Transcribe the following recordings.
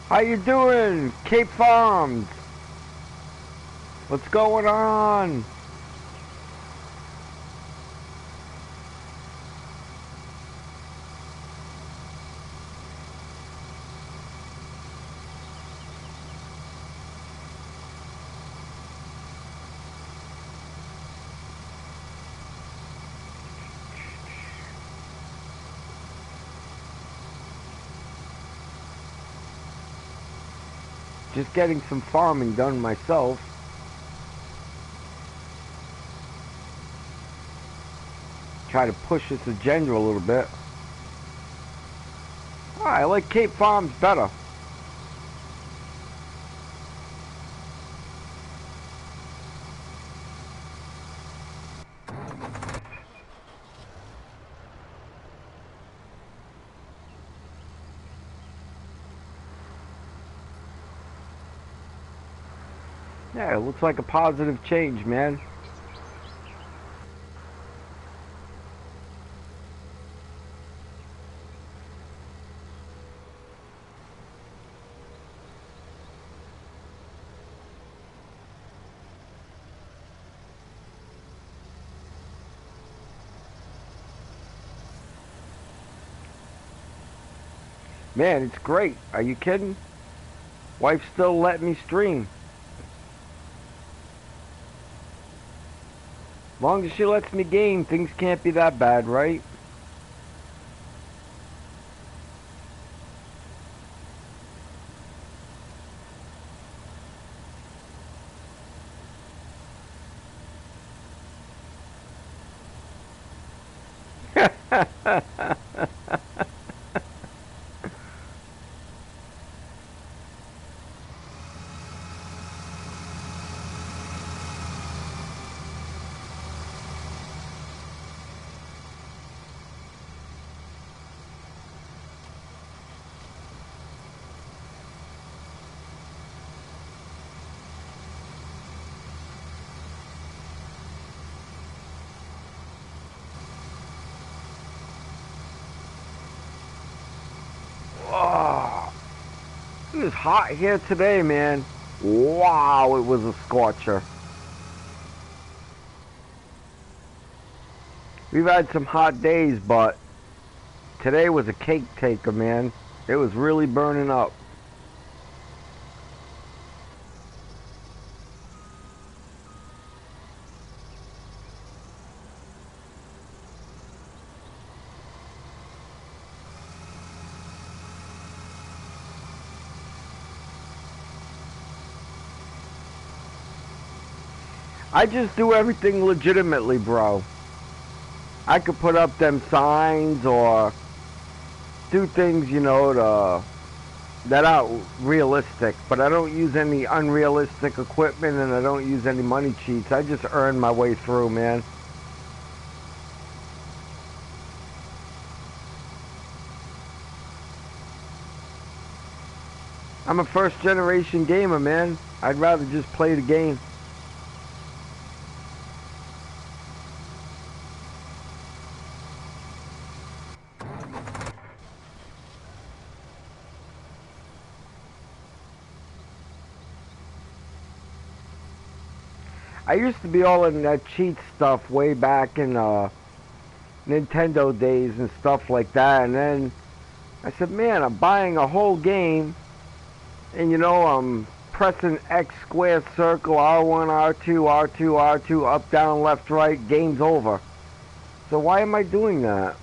How you doing, Cape Farms? What's going on? Just getting some farming done myself. Try to push this agenda a little bit. Oh, I like Cape Farms better. Yeah, it looks like a positive change, man. Man, it's great. Are you kidding? Wife still letting me stream. As long as she lets me game, things can't be that bad, right? Oh, it was hot here today, man. Wow, it was a scorcher. We've had some hot days, but today was a cake taker, man. It was really burning up. I just do everything legitimately, bro. I could put up them signs or do things, you know, that aren't realistic, but I don't use any unrealistic equipment and I don't use any money cheats. I just earn my way through, man. I'm a first generation gamer, man. I'd rather just play the game. I used to be all in that cheat stuff way back in Nintendo days and stuff like that, and then I said, man, I'm buying a whole game and you know I'm pressing X square circle, R1, R2, R2, R2, up, down, left, right, game's over. So why am I doing that?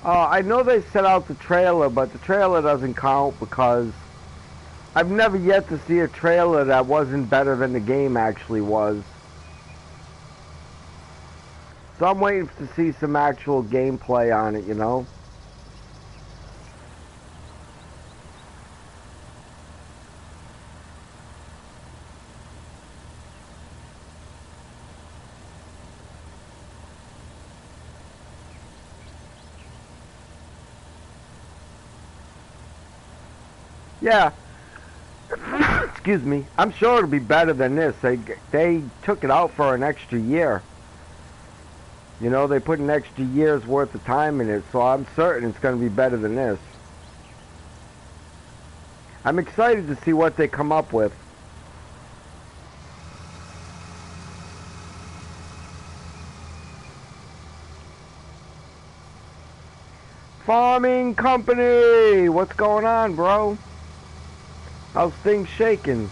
I know they set out the trailer, but the trailer doesn't count because I've never yet to see a trailer that wasn't better than the game actually was. So I'm waiting to see some actual gameplay on it, you know? Yeah. Excuse me. I'm sure it'll be better than this. They took it out for an extra year. You know, they put an extra year's worth of time in it, so I'm certain it's going to be better than this. I'm excited to see what they come up with. Farming company! What's going on, bro? How's things shaking?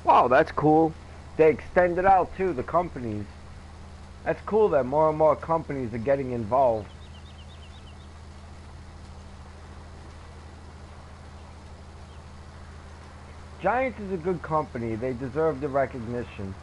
Wow, that's cool. They extended out too, the companies. That's cool that more and more companies are getting involved. Giants is a good company. They deserve the recognition.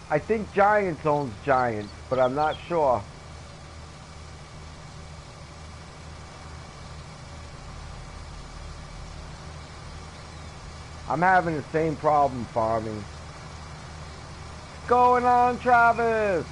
I think Giants owns Giants, but I'm not sure. I'm having the same problem farming. What's going on, Travis?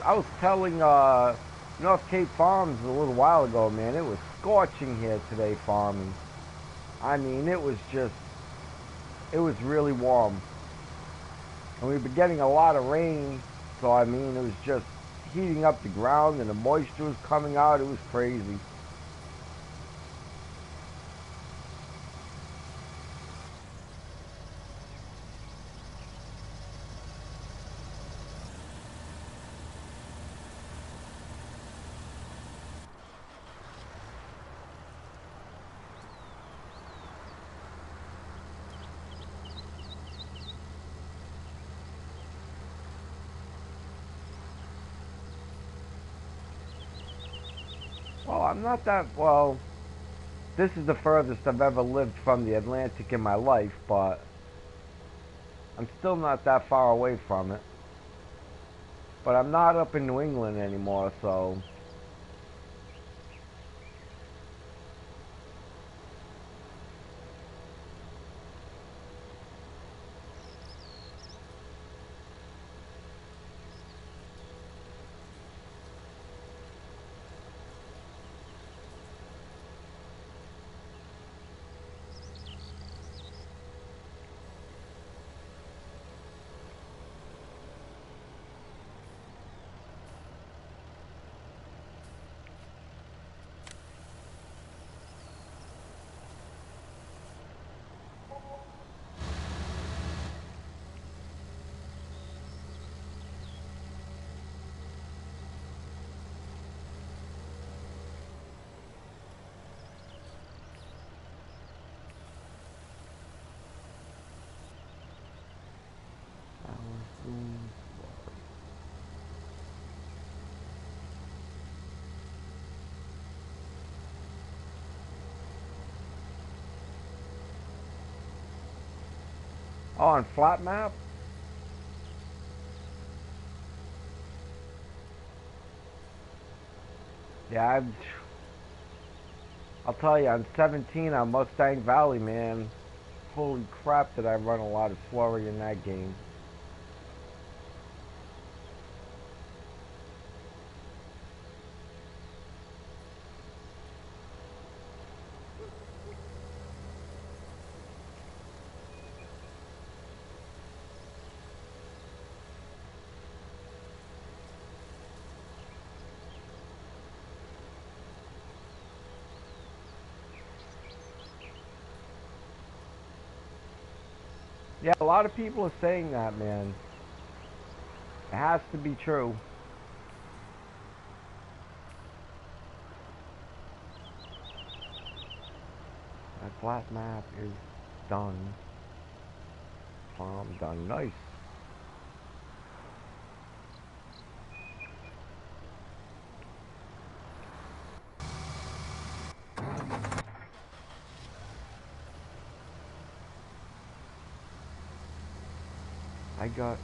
I was telling North Cape Farms a little while ago, man. It was scorching here today farming. I mean, it was really warm. And we've been getting a lot of rain, so I mean, it was just heating up the ground and the moisture was coming out. It was crazy. Well, I'm not that, well, this is the furthest I've ever lived from the Atlantic in my life, but I'm still not that far away from it. But I'm not up in New England anymore, so oh, on flat map? Yeah, I'll tell you, I'm 17 on Mustang Valley, man. Holy crap, did I run a lot of slurry in that game. Yeah, a lot of people are saying that, man. It has to be true. That flat map is done. Farm done. Nice.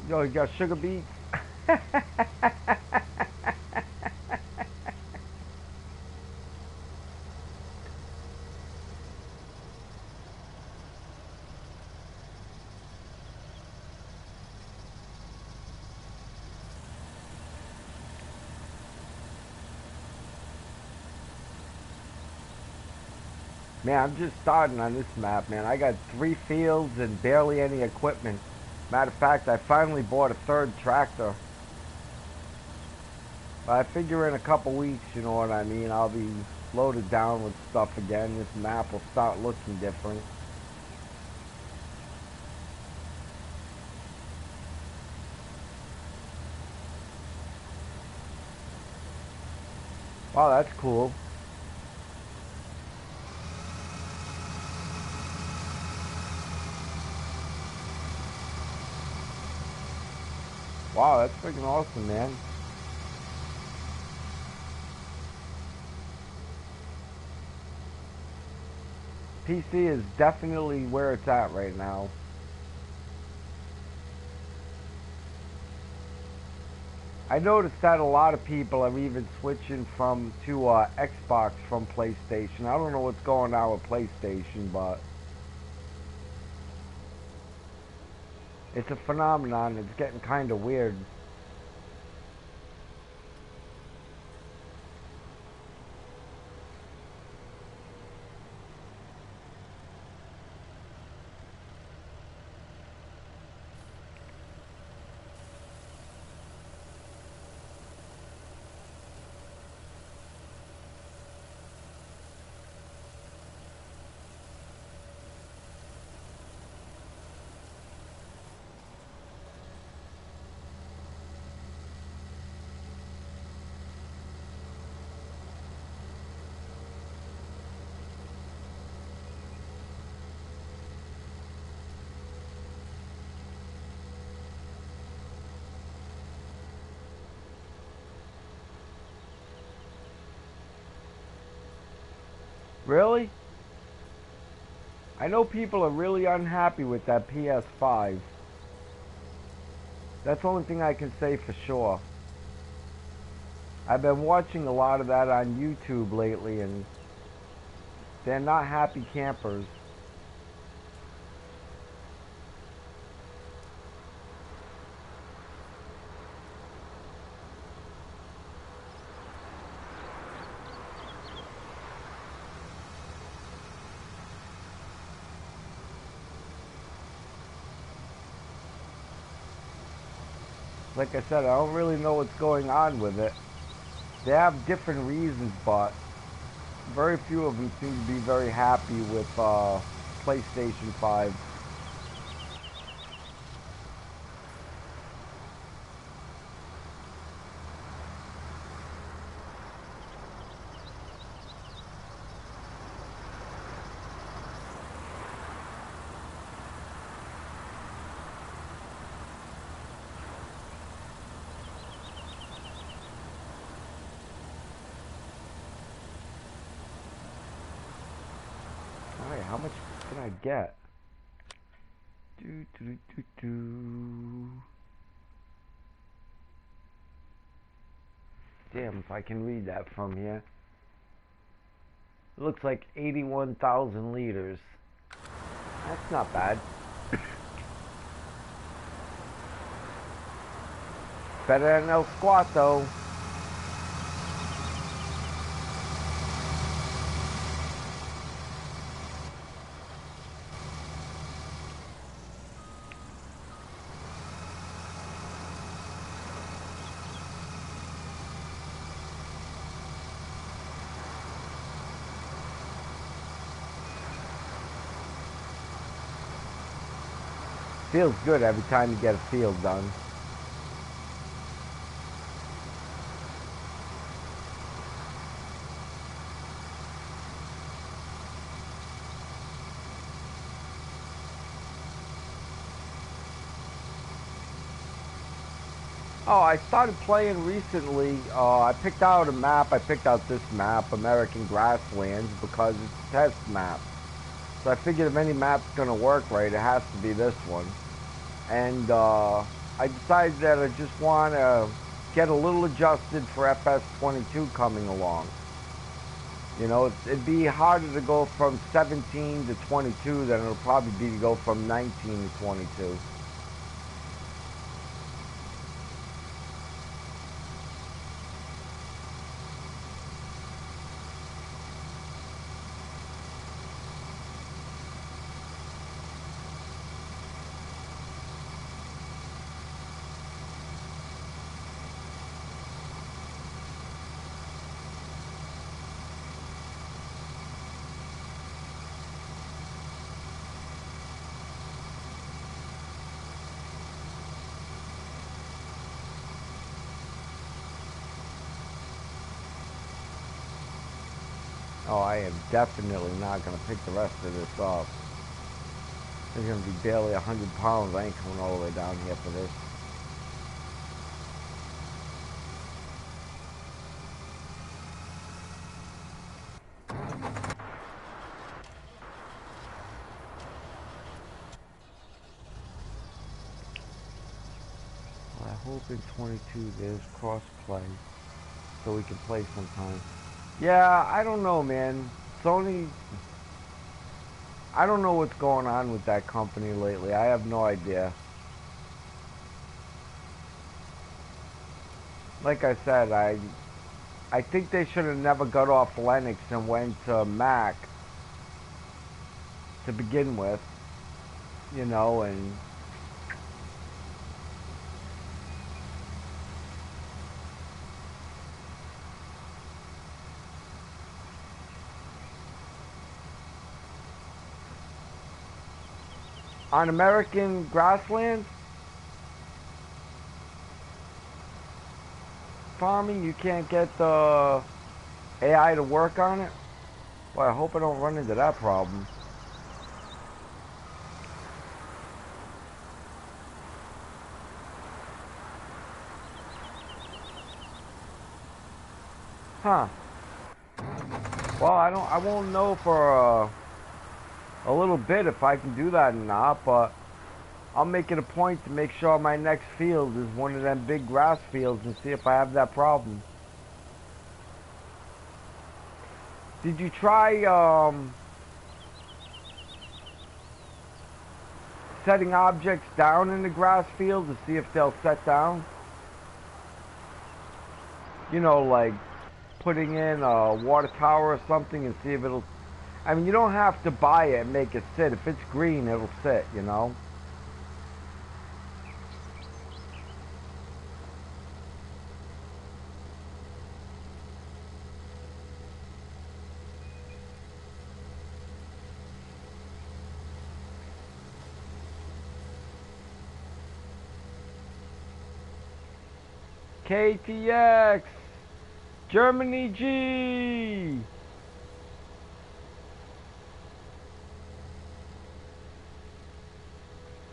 Yo, you got sugar beets? Man, I'm just starting on this map, man. I got 3 fields and barely any equipment. Matter of fact, I finally bought a 3rd tractor. But I figure in a couple weeks, you know what I mean, I'll be loaded down with stuff again. This map will start looking different. Wow, that's cool. Wow, that's freaking awesome, man. PC is definitely where it's at right now. I noticed that a lot of people are even switching to Xbox from PlayStation. I don't know what's going on with PlayStation, but it's a phenomenon. It's getting kind of weird. Really? I know people are really unhappy with that PS5. That's the only thing I can say for sure. I've been watching a lot of that on YouTube lately, and they're not happy campers. Like I said, I don't really know what's going on with it. They have different reasons, but very few of them seem to be very happy with PlayStation 5. Alright, how much can I get? Damn, if I can read that from here. It looks like 81,000 liters. That's not bad. Better than El Squat, though. Feels good every time you get a field done. Oh, I started playing recently. I picked out a map. I picked out this map, American Grasslands, because it's a test map. So I figured if any map's going to work right, it has to be this one. And I decided that I just want to get a little adjusted for FS22 coming along. You know, it'd be harder to go from 17 to 22 than it'll probably be to go from 19 to 22. Oh, I am definitely not going to pick the rest of this up. It's going to be barely 100 pounds. I ain't coming all the way down here for this. Well, I hope in 22 there's cross-play so we can play sometime. Yeah, I don't know, man. Sony, I don't know what's going on with that company lately. I have no idea. Like I said, I think they should have never got off Linux and went to Mac to begin with, you know, and on American Grasslands farming, you can't get the AI to work on it. Well, I hope I don't run into that problem. Huh. Well, I won't know for a little bit if I can do that or not, but I'll make it a point to make sure my next field is one of them big grass fields and see if I have that problem. Did you try setting objects down in the grass field to see if they'll set down? You know, like putting in a water tower or something and see if it'll... I mean, you don't have to buy it and make it sit. If it's green, it'll sit, you know? KTX! Germany G!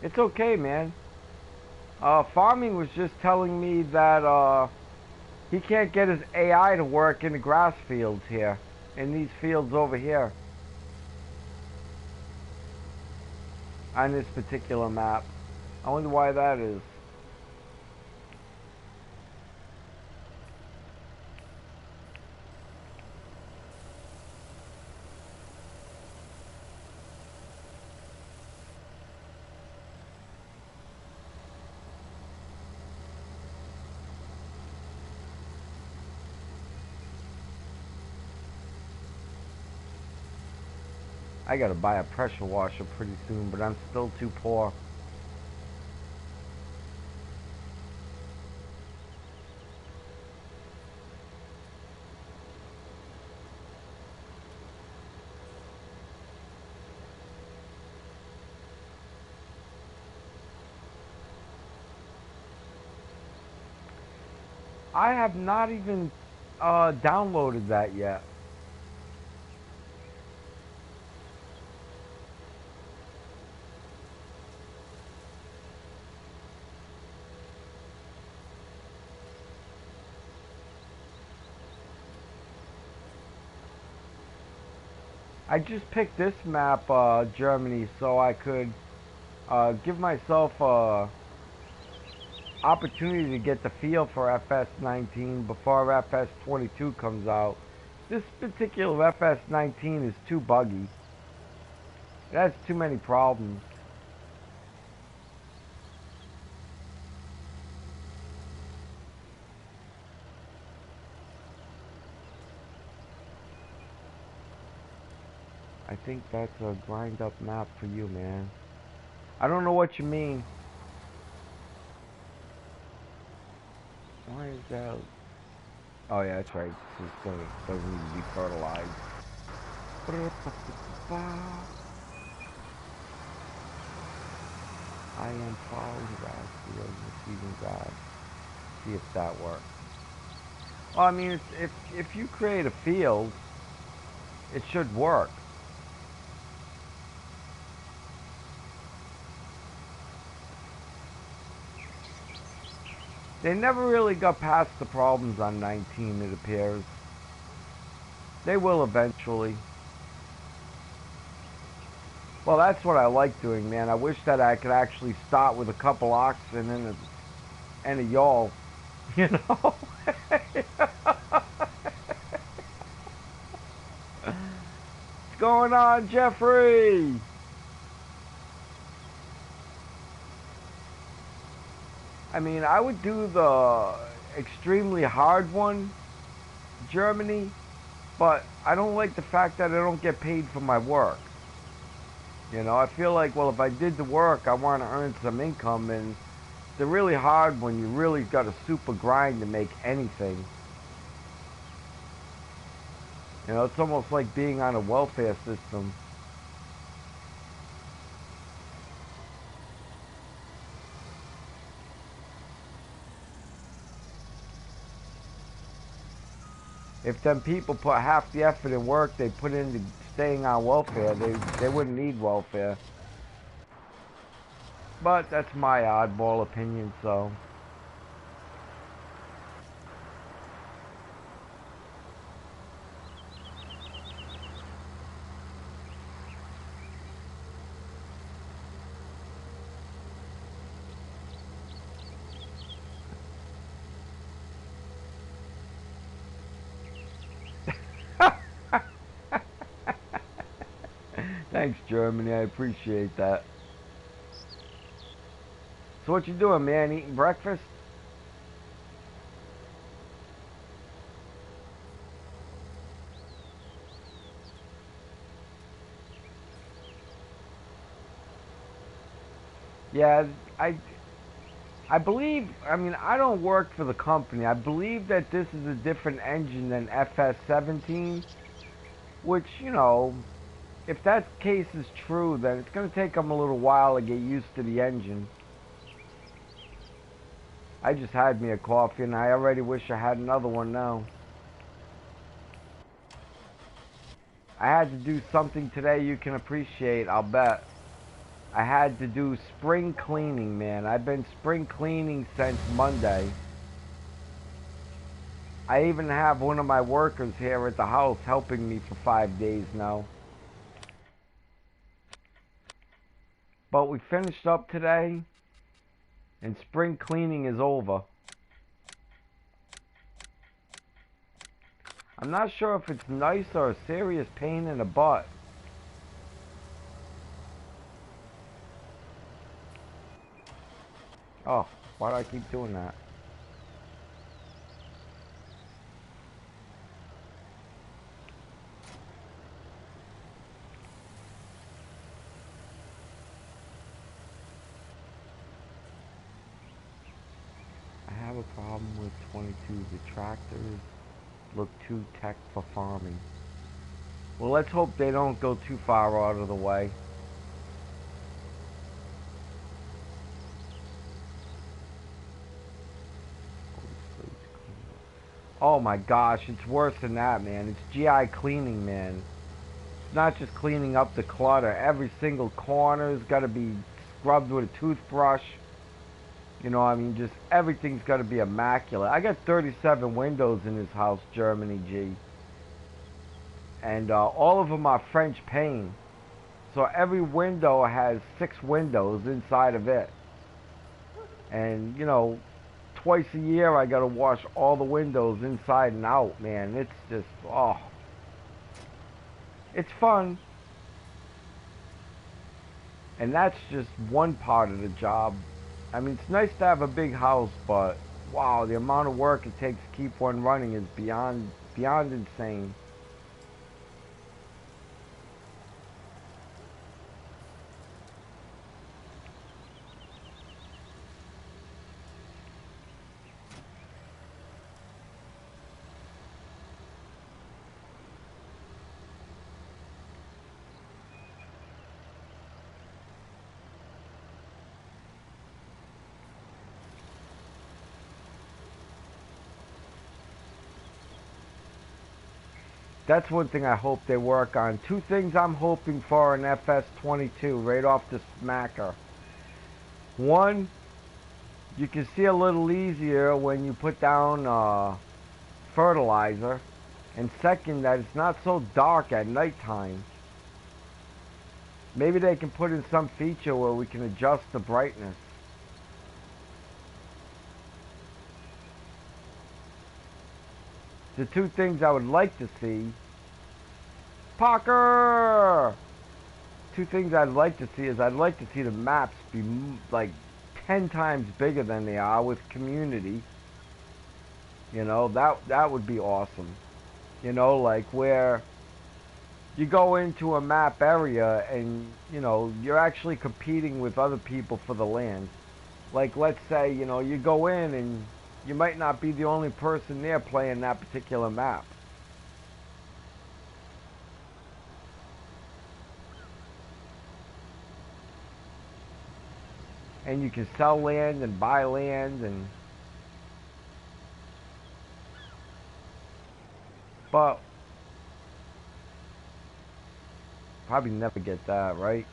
It's okay, man. Farming was just telling me that he can't get his AI to work in the grass fields here. In these fields over here. On this particular map. I wonder why that is. I gotta buy a pressure washer pretty soon, but I'm still too poor. I have not even downloaded that yet. I just picked this map, Germany, so I could give myself a opportunity to get the feel for FS19 before FS22 comes out. This particular FS19 is too buggy. It has too many problems. I think that's a grind up map for you, man. I don't know what you mean. Why is that? Oh yeah, that's right. It doesn't need to be fertilized. I am following grass, receiving grass. See if that works. Well, I mean, if you create a field, it should work. They never really got past the problems on 19, it appears. They will eventually. Well, that's what I like doing, man. I wish that I could actually start with a couple oxen and a yawl, you know? What's going on, Jeffrey? I mean, I would do the extremely hard one, Germany, but I don't like the fact that I don't get paid for my work. You know, I feel like, well, if I did the work, I want to earn some income, and the really hard one, you really got to super grind to make anything. You know, it's almost like being on a welfare system. If them people put half the effort and work they put into staying on welfare, they wouldn't need welfare. But that's my oddball opinion, so. Thanks, Germany. I appreciate that. So what you doing, man? Eating breakfast? Yeah, I I believe, I mean, I don't work for the company. I believe that this is a different engine than FS17, which, you know, if that case is true, then it's going to take them a little while to get used to the engine. I just had me a coffee, and I already wish I had another one now. I had to do something today you can appreciate, I'll bet. I had to do spring cleaning, man. I've been spring cleaning since Monday. I even have one of my workers here at the house helping me for 5 days now. But we finished up today, and spring cleaning is over. I'm not sure if it's nice or a serious pain in the butt. Oh, why do I keep doing that? I have a problem with 22. The tractors look too tech for farming. Well, let's hope they don't go too far out of the way. Oh my gosh, it's worse than that, man. It's GI cleaning, man. It's not just cleaning up the clutter. Every single corner's got to be scrubbed with a toothbrush. You know, I mean, just everything's got to be immaculate. I got 37 windows in this house, Germany G. And all of them are French pane. So every window has 6 windows inside of it. And, you know, twice a year I got to wash all the windows inside and out, man. It's just, oh. It's fun. And that's just one part of the job. I mean, it's nice to have a big house, but wow, the amount of work it takes to keep one running is beyond insane. That's one thing I hope they work on. 2 things I'm hoping for in FS22 right off the smacker. One, you can see a little easier when you put down fertilizer. And second, that it's not so dark at nighttime. Maybe they can put in some feature where we can adjust the brightness. The 2 things I would like to see, Parker! 2 things I'd like to see is I'd like to see the maps be like 10 times bigger than they are with community. You know, that would be awesome. You know, like where you go into a map area and, you know, you're actually competing with other people for the land. Like, let's say, you know, you go in and you might not be the only person there playing that particular map. And you can sell land and buy land and... But... probably never get that, right?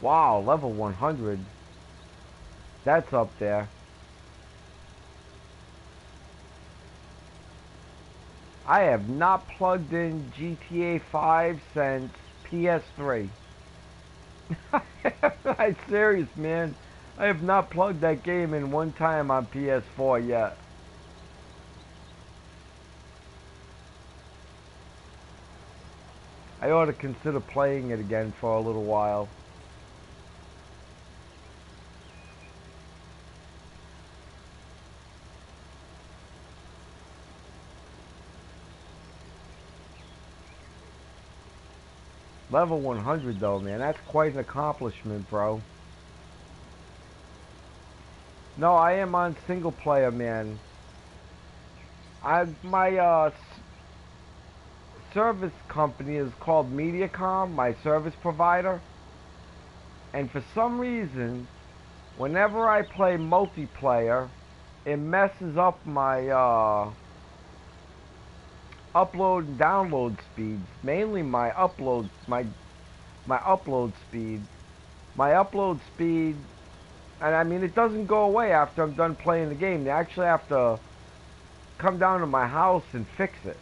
Wow, level 100. That's up there. I have not plugged in GTA 5 since PS3. I'm serious, man. I have not plugged that game in one time on PS4 yet. I ought to consider playing it again for a little while. Level 100 though, man, that's quite an accomplishment, bro. No, I am on single player, man. My service company is called Mediacom, my service provider. And for some reason, whenever I play multiplayer, it messes up my upload and download speeds. Mainly my upload speed. My upload speed, and I mean it doesn't go away after I'm done playing the game. They actually have to come down to my house and fix it.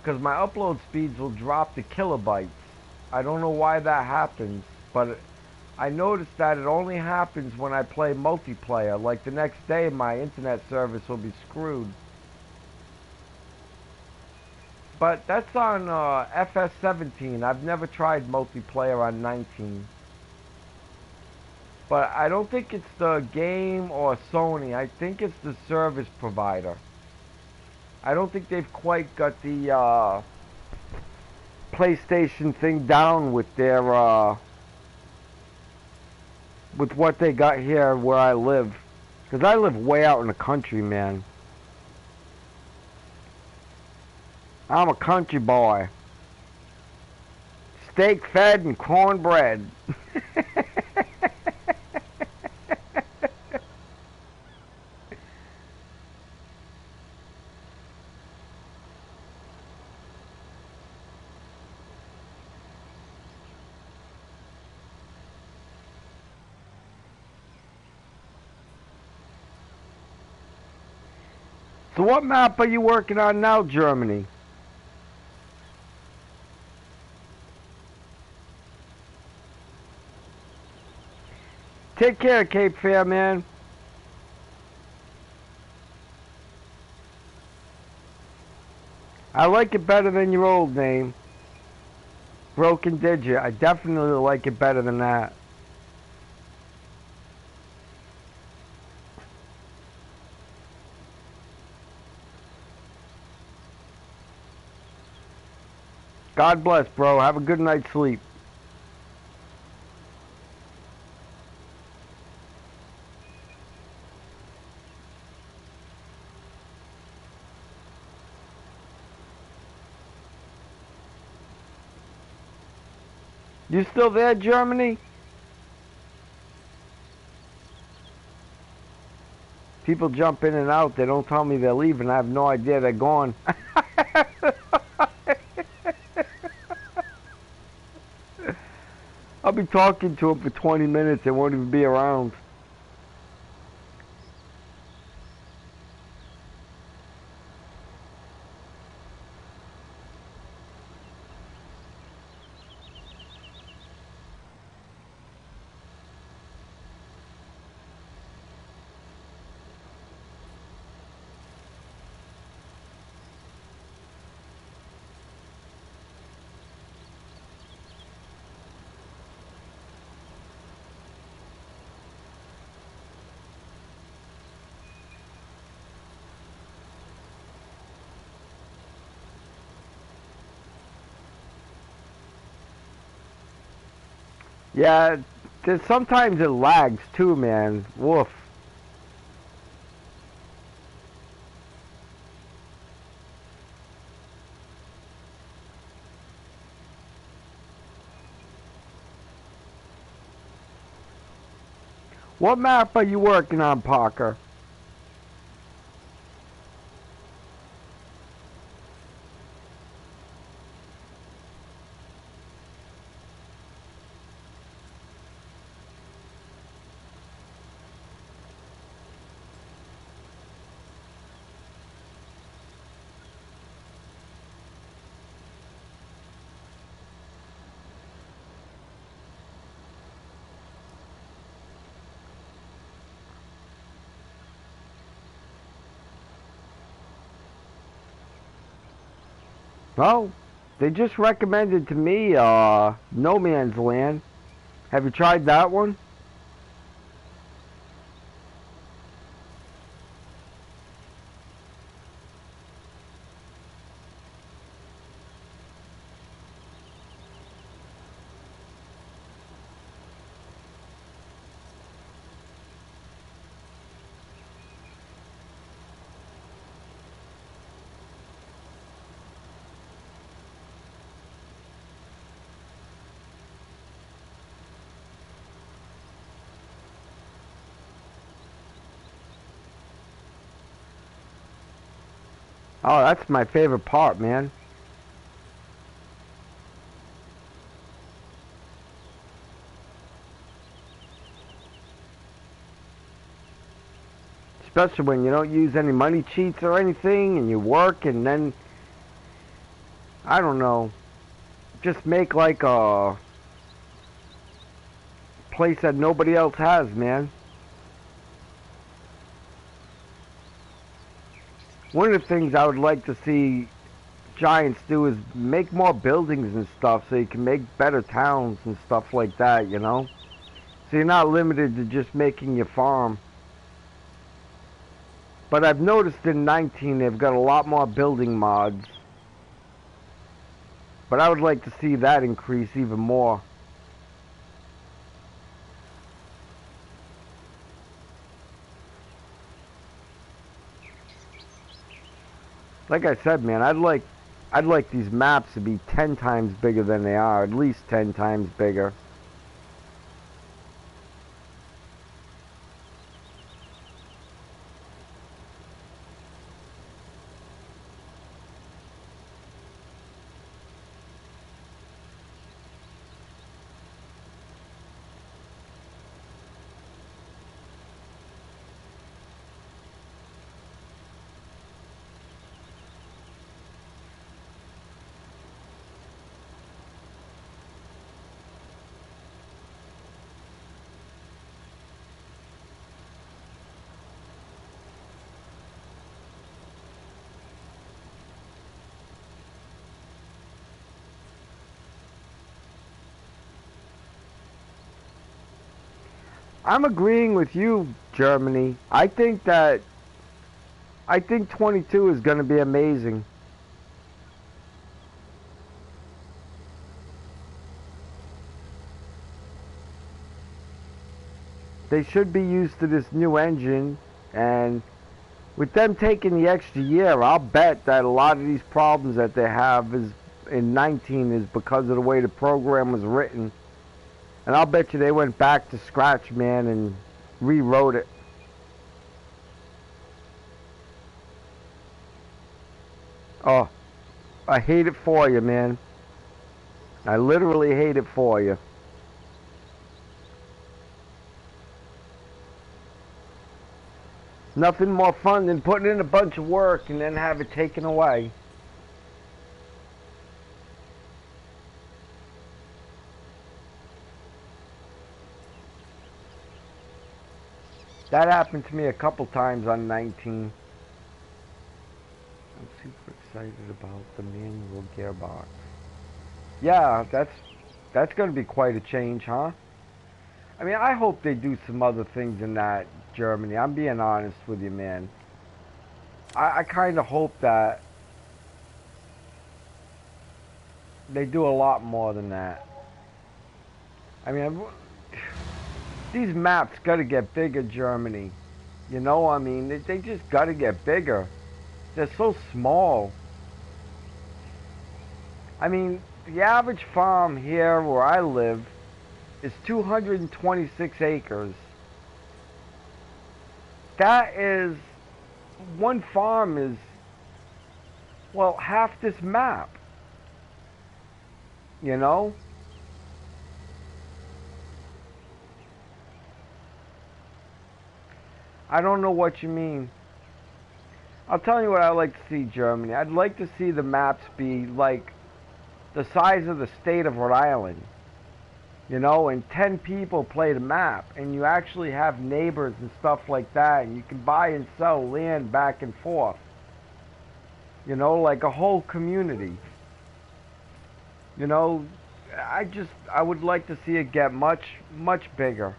Because my upload speeds will drop to kilobytes. I don't know why that happens, but I noticed that it only happens when I play multiplayer. Like the next day my internet service will be screwed. But that's on FS17. I've never tried multiplayer on 19. But I don't think it's the game or Sony. I think it's the service provider. I don't think they've quite got the PlayStation thing down with their with what they got here where I live. Because I live way out in the country, man. I'm a country boy. Steak fed and cornbread. So what map are you working on now, Germany? Take care, Cape Fear, man. I like it better than your old name. Broken Digit. I definitely like it better than that. God bless, bro. Have a good night's sleep. You still there, Germany? People jump in and out. They don't tell me they're leaving. I have no idea they're gone. I'll be talking to them for 20 minutes. They won't even be around. Yeah, sometimes it lags too, man. Woof. What map are you working on, Parker? Well, they just recommended to me No Man's Land. Have you tried that one? Oh, that's my favorite part, man. Especially when you don't use any money cheats or anything and you work and then, I don't know, just make like a place that nobody else has, man. One of the things I would like to see Giants do is make more buildings and stuff so you can make better towns and stuff like that, you know? So you're not limited to just making your farm. But I've noticed in 19 they've got a lot more building mods. But I would like to see that increase even more. Like I said, man, I'd like these maps to be 10 times bigger than they are, at least 10 times bigger. I'm agreeing with you, Germany. I think 22 is going to be amazing. They should be used to this new engine, and with them taking the extra year, I'll bet that a lot of these problems that they have is in 19 is because of the way the program was written. And I'll bet you they went back to scratch, man, and rewrote it. Oh, I hate it for you, man. I literally hate it for you. Nothing more fun than putting in a bunch of work and then have it taken away. That happened to me a couple times on 19. I'm super excited about the manual gearbox. Yeah, that's going to be quite a change, huh? I mean, I hope they do some other things in that, Germany. I'm being honest with you, man. I kind of hope that they do a lot more than that. I mean, these maps got to get bigger, Germany. You know, I mean, they just got to get bigger. They're so small. I mean, the average farm here where I live is 226 acres. That is, one farm is, well, half this map. You know? I don't know what you mean. I'll tell you what I'd like to see, Germany. I'd like to see the maps be like the size of the state of Rhode Island. You know, and 10 people play the map, and you actually have neighbors and stuff like that, and you can buy and sell land back and forth. You know, like a whole community. You know, I would like to see it get much, much bigger.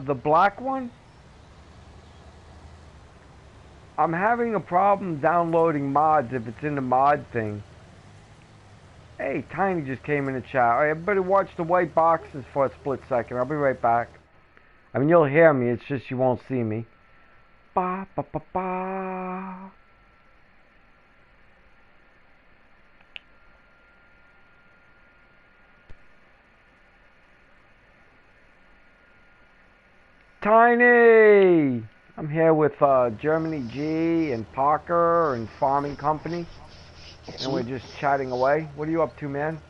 The black one? I'm having a problem downloading mods if it's in the mod thing. Hey, Tiny just came in the chat. All right, everybody watch the white boxes for a split second. I'll be right back. I mean, you'll hear me. It's just you won't see me. Ba ba ba ba. Tiny! I'm here with Germany G and Parker and Farming Company. And we're just chatting away. What are you up to, man?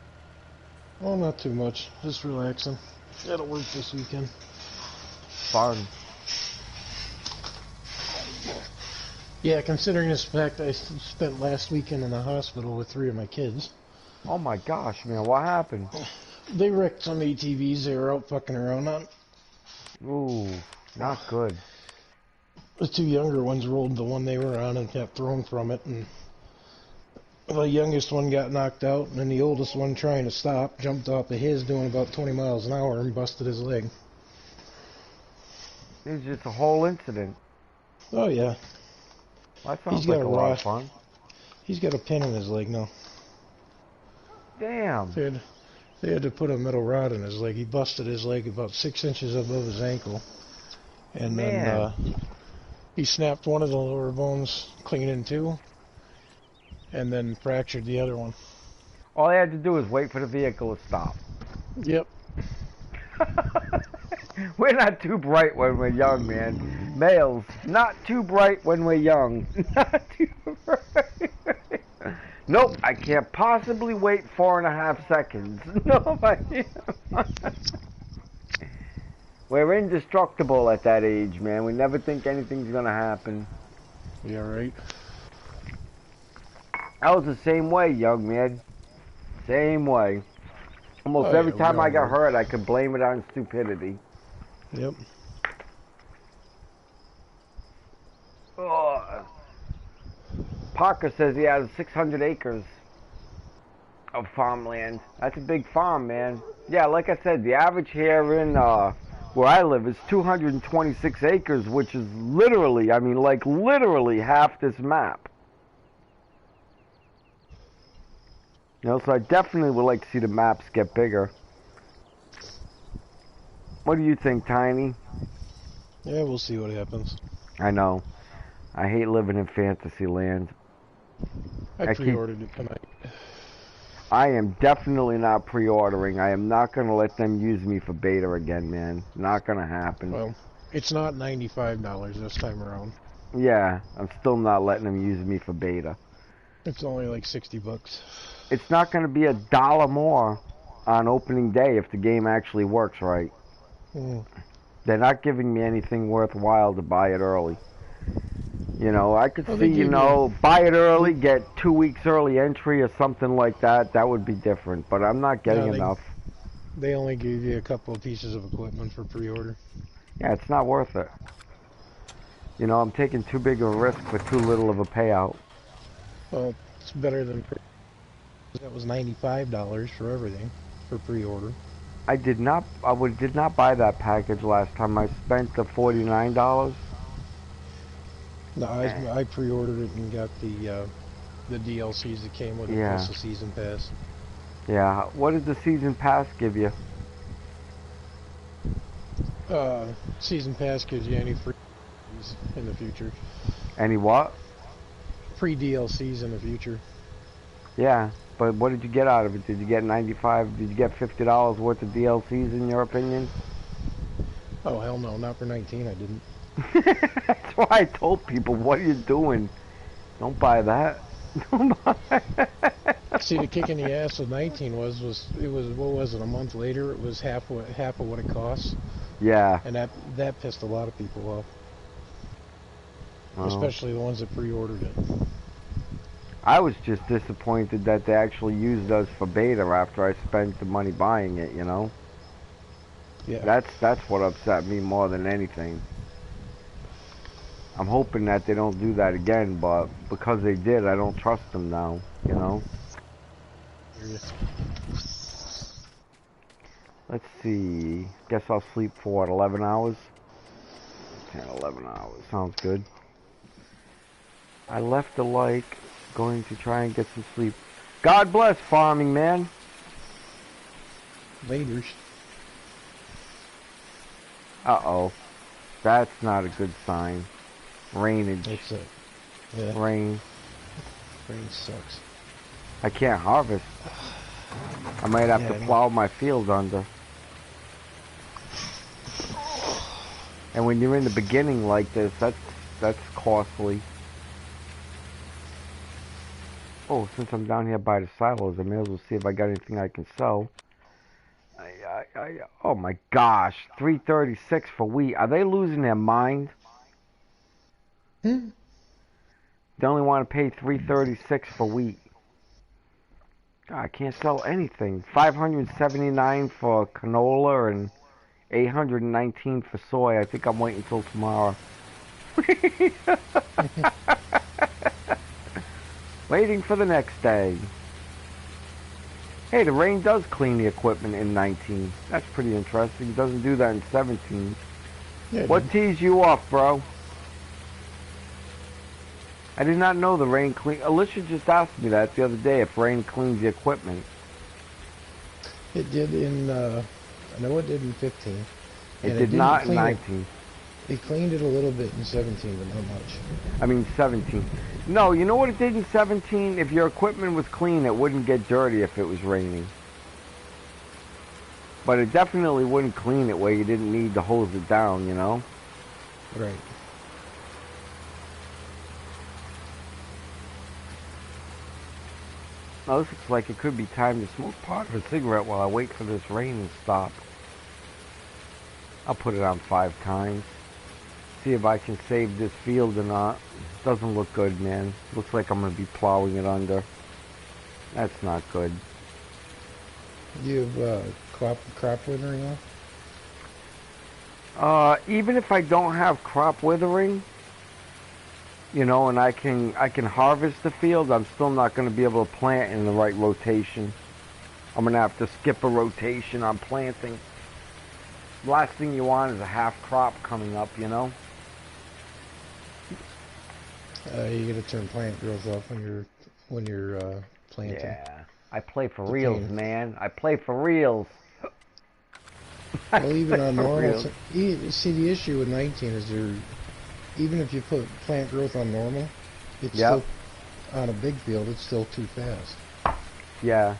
Oh, not too much. Just relaxing. Gotta work this weekend. Fun. Yeah, considering this fact, I spent last weekend in the hospital with 3 of my kids. Oh my gosh, man, what happened? They wrecked some ATVs they were out fucking around on. Ooh, not good. The 2 younger ones rolled the one they were on and got thrown from it, and the youngest one got knocked out, and then the oldest one, trying to stop, jumped off of his doing about 20 miles an hour and busted his leg. It was just a whole incident. Oh yeah. That sounds like a lot of fun. He's got a pin in his leg now. Damn. They had to put a metal rod in his leg. He busted his leg about 6 inches above his ankle. And Man. then he snapped one of the lower bones clean in two. And then fractured the other one. All I had to do was wait for the vehicle to stop. Yep. We're not too bright when we're young, man. Males, not too bright when we're young. Not too bright. Nope, I can't possibly wait 4.5 seconds. No, we're indestructible at that age, man. We never think anything's gonna happen. Yeah, right. I was the same way, young man. Same way. Almost every time I got hurt, I could blame it on stupidity. Yep. Oh. Parker says he has 600 acres of farmland. That's a big farm, man. Yeah, like I said, the average here in where I live is 226 acres, which is literally, I mean, like literally half this map. You know, so I definitely would like to see the maps get bigger. What do you think, Tiny? Yeah, we'll see what happens. I know. I hate living in fantasy land. I pre-ordered it tonight. I am definitely not pre-ordering. I am not going to let them use me for beta again, man. Not going to happen. Well, it's not $95 this time around. Yeah, I'm still not letting them use me for beta. It's only like $60. It's not going to be $1 more on opening day if the game actually works right. Mm. They're not giving me anything worthwhile to buy it early. You know, I could see, you know, buy it early, get 2 weeks early entry or something like that. That would be different, but I'm not getting enough. They only gave you a couple of pieces of equipment for pre-order. Yeah, it's not worth it. You know, I'm taking too big of a risk for too little of a payout. Well, it's better than... That was $95 for everything, for pre-order. I did not buy that package last time. I spent the $49. No, I pre-ordered it and got the DLCs that came with it, plus the season pass. Yeah, what did the season pass give you? Season pass gives you any free in the future. Any what? Free DLCs in the future. Yeah, but what did you get out of it? Did you get 95? Did you get $50 worth of DLCs in your opinion? Oh hell no, not for 19 I didn't. That's why I told people, what are you doing? Don't buy that. Don't buy that. See, the kick in the ass of 19 was what was it, a month later it was half of what it costs. Yeah. And that pissed a lot of people off. Oh. Especially the ones that pre-ordered it. I was just disappointed that they actually used us for beta after I spent the money buying it, you know? Yeah. That's what upset me more than anything. I'm hoping that they don't do that again, but because they did, I don't trust them now, you know? Let's see. Guess I'll sleep for what, 11 hours? 10, 11 hours. Sounds good. I left the like, going to try and get some sleep. God bless farming, man. Laters. Uh-oh. That's not a good sign. Rainage. That's it. Yeah. Rain. Rain sucks. I can't harvest. I might have to plow my field under. And when you're in the beginning like this, that's costly. Oh, since I'm down here by the silos, I may as well see if I got anything I can sell. Oh my gosh, $3.36 for wheat. Are they losing their mind? They only want to pay $3.36 for wheat. God, I can't sell anything. $579 for canola and $819 for soy. I think I'm waiting until tomorrow. Waiting for the next day. Hey, the rain does clean the equipment in 19. That's pretty interesting. It doesn't do that in 17. Yeah, what tees you off, bro? I did not know the rain clean. Alicia just asked me that the other day, if rain cleans the equipment. It did in, I know it did in 15. It And did didn't not in clean 19. It cleaned it a little bit in 17, but not much. I mean 17. No, you know what it did in 17? If your equipment was clean, it wouldn't get dirty if it was raining. But it definitely wouldn't clean it where you didn't need to hose it down, you know? Right. Now this looks like it could be time to smoke part of a cigarette while I wait for this rain to stop. I'll put it on 5 times. See if I can save this field or not. Doesn't look good, man. Looks like I'm going to be plowing it under. That's not good. You have crop withering on? Even if I don't have crop withering, you know, and I can harvest the field, I'm still not going to be able to plant in the right rotation. I'm going to have to skip a rotation on planting. The last thing you want is a half crop coming up, you know? You got to turn plant growth off when you're planting. Yeah, I play for reals, man. I play for reals. Well, even on normal, see the issue with 19 is even if you put plant growth on normal, it's still on a big field. It's still too fast. Yeah.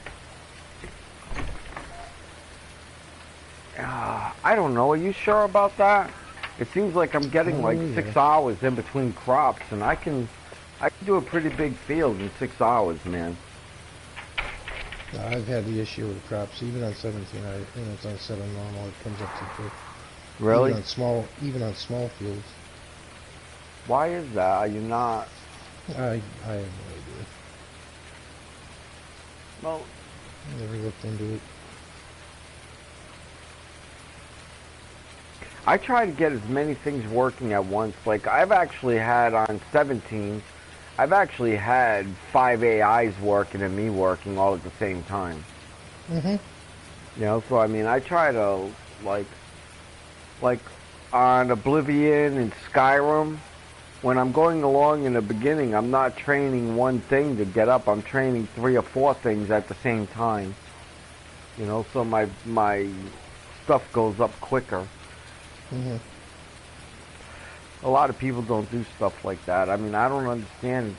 I don't know. Are you sure about that? It seems like I'm getting like 6 hours in between crops, and I can do a pretty big field in 6 hours, man. I've had the issue with crops. Even on 17, it's on set on normal. It comes up too quick. Really? Even on small fields. Why is that? Are you not? I have no idea. Well, Never looked into it. I try to get as many things working at once. Like, I've actually had on 17, I've actually had 5 AIs working and me working all at the same time. Mm-hmm. You know, so I mean, I try to, like on Oblivion and Skyrim, when I'm going along in the beginning, I'm not training one thing to get up. I'm training 3 or 4 things at the same time. You know, so my stuff goes up quicker. Mm-hmm. A lot of people don't do stuff like that. I mean, I don't understand.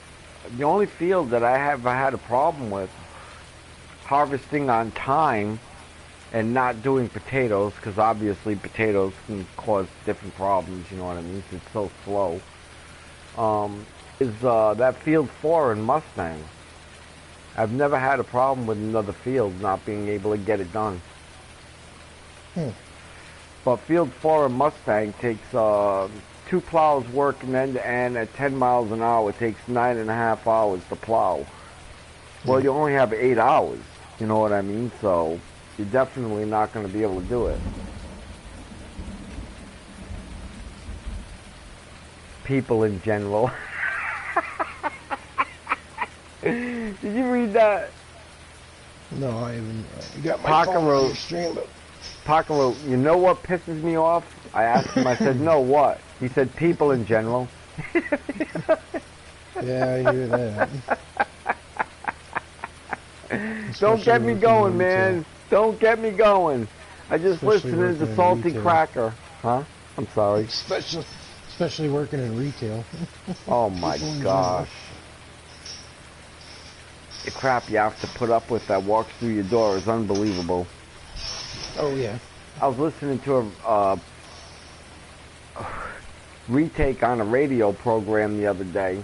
The only field that I have had a problem with harvesting on time and not doing potatoes, because obviously potatoes can cause different problems, you know what I mean? It's so slow. Is that field 4 in Mustang. I've never had a problem with another field not being able to get it done. But field 4 in Mustang takes 2 plows working end to end at 10 miles an hour. It takes 9.5 hours to plow. Well, you only have 8 hours, you know what I mean? So you're definitely not going to be able to do it. People in general. Did you read that? No, I haven't. You got my Parker phone wrote, on your stream, but Parker wrote, you know what pisses me off? I asked him, I said, no, what? He said, people in general. yeah, I hear that. Don't get me going, man. Don't get me going. I just Especially listened to working in Salty retail. Cracker. Huh? I'm sorry. Especially working in retail. Oh my People in gosh. The crap you have to put up with that walks through your door is unbelievable. Oh yeah. I was listening to a retake on a radio program the other day,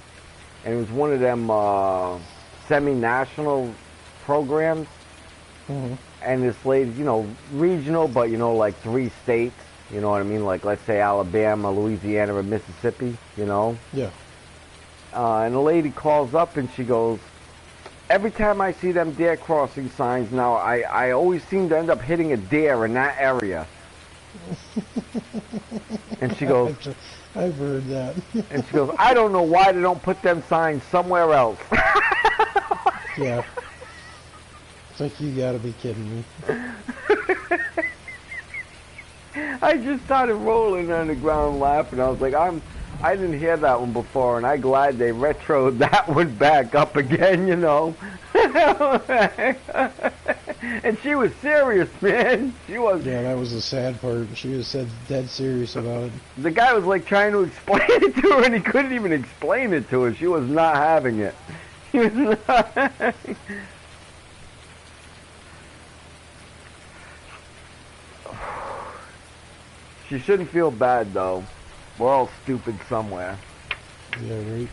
and it was one of them semi-national programs. Mm-hmm. And this lady, you know, regional, but you know, like 3 states, you know what I mean? Like, let's say Alabama, Louisiana, or Mississippi, you know? Yeah. And the lady calls up and she goes, every time I see them deer crossing signs now, I always seem to end up hitting a deer in that area. And she goes, I've heard that. and she goes, I don't know why they don't put them signs somewhere else. Yeah. It's like, you gotta be kidding me. I just started rolling on the ground laughing. I was like, I didn't hear that one before, and I'm glad they retroed that one back up again, you know. And she was serious, man. She was. Yeah, that was the sad part. She was dead serious about it. The guy was like trying to explain it to her, and he couldn't even explain it to her. She was not having it. He was not. She shouldn't feel bad though. We're all stupid somewhere. Yeah, right.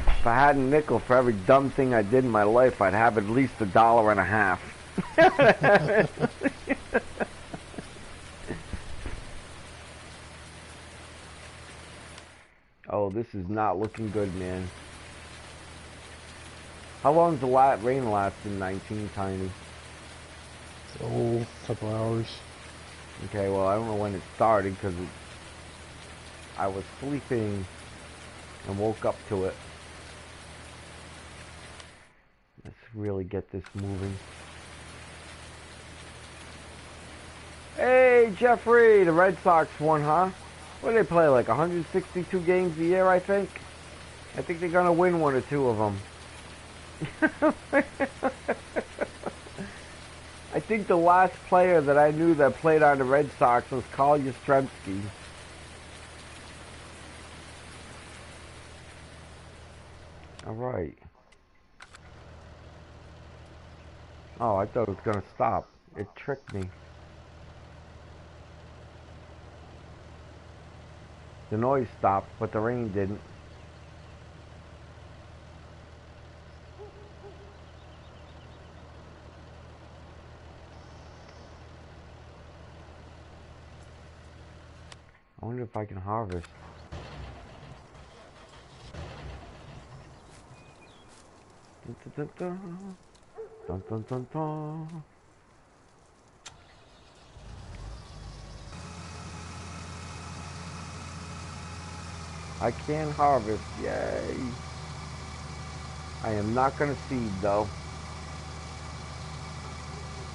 If I had a nickel for every dumb thing I did in my life, I'd have at least $1.50. Oh, this is not looking good, man. How long's the rain last in 19, Tiny? Oh, a couple hours. Okay, well, I don't know when it started because I was sleeping and woke up to it. Let's really get this moving. Hey, Jeffrey, the Red Sox won, huh? What do they play, like 162 games a year, I think? I think they're going to win one or two of them. I think the last player that I knew that played on the Red Sox was Carl Yastrzemski. All right. Oh, I thought it was going to stop. It tricked me. The noise stopped, but the rain didn't. I wonder if I can harvest. Dun, dun, dun, dun. Dun, dun, dun, dun. I can harvest, yay! I am not gonna seed though.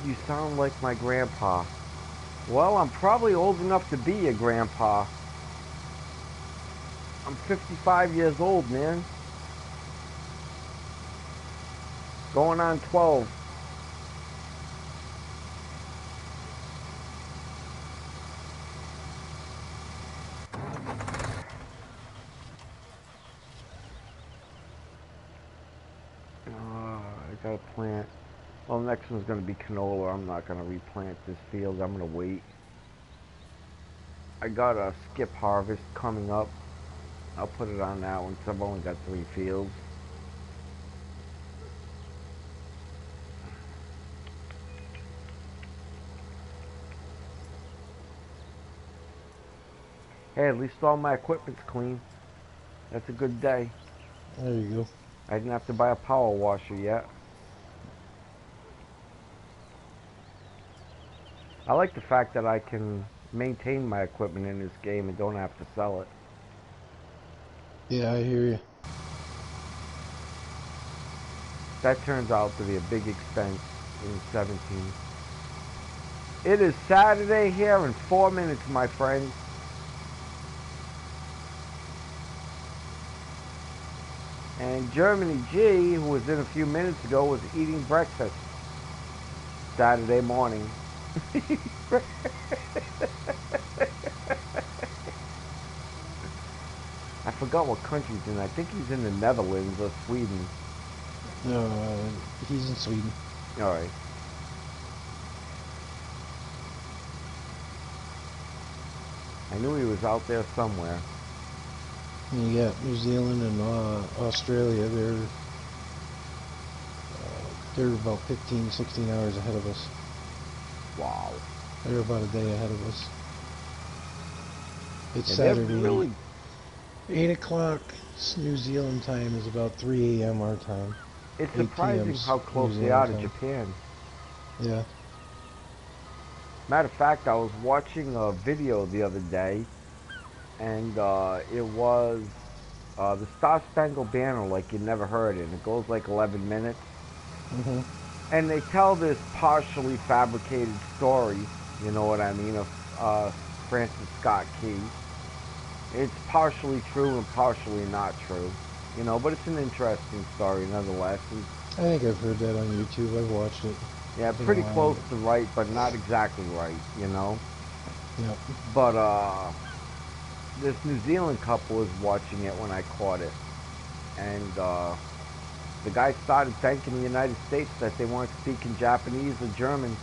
You sound like my grandpa. Well, I'm probably old enough to be a grandpa. I'm 55 years old, man. Going on 12. I gotta plant. Well, next one's gonna be canola. I'm not gonna replant this field. I'm gonna wait. I got a skip harvest coming up. I'll put it on that one because I've only got 3 fields. Hey, at least all my equipment's clean. That's a good day. There you go. I didn't have to buy a power washer yet. I like the fact that I can maintain my equipment in this game and don't have to sell it. Yeah, I hear you. That turns out to be a big expense in 17. It is Saturday here in 4 minutes, my friends. And Germany G, who was in a few minutes ago, was eating breakfast Saturday morning. I forgot what country he's in. I think he's in the Netherlands or Sweden. No, he's in Sweden. Alright. I knew he was out there somewhere. And you got New Zealand and Australia. They're about 15, 16 hours ahead of us. Wow. They're about a day ahead of us. It's Yeah, Saturday. Really... 8 o'clock New Zealand time is about 3 a.m. our time. It's surprising how close they are to Japan. Yeah. Matter of fact, I was watching a video the other day, and it was the Star Spangled Banner like you never heard it. It goes like 11 minutes. Mm-hmm. And they tell this partially fabricated story, you know what I mean, of Francis Scott Key. It's partially true and partially not true, you know, but it's an interesting story nonetheless. And I think I've heard that on YouTube. I've watched it. Yeah, Been a pretty while. close to right, but not exactly right, you know. Yep. But this New Zealand couple was watching it when I caught it, and the guy started thanking the United States that they weren't speaking Japanese or German.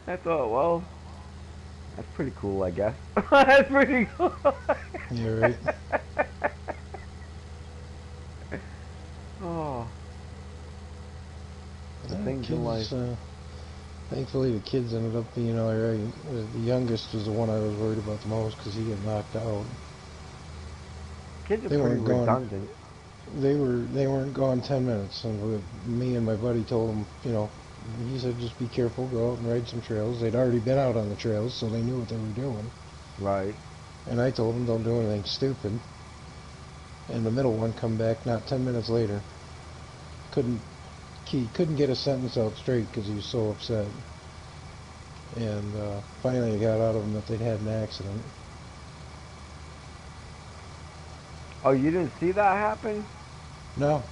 I thought, well, that's pretty cool, I guess. That's pretty cool. Yeah, right. Oh, the things in life. Kids, thankfully the kids ended up being alright. The youngest was the one I was worried about the most because he got knocked out. Kids are They pretty weren't gone. redundant. They weren't gone 10 minutes, and me and my buddy told them, he said just be careful, go out and ride some trails. They'd already been out on the trails, so they knew what they were doing. Right. And I told them don't do anything stupid. And the middle one come back not 10 minutes later. He couldn't get a sentence out straight because he was so upset. And finally I got out of him that they'd had an accident. Oh, you didn't see that happen? No,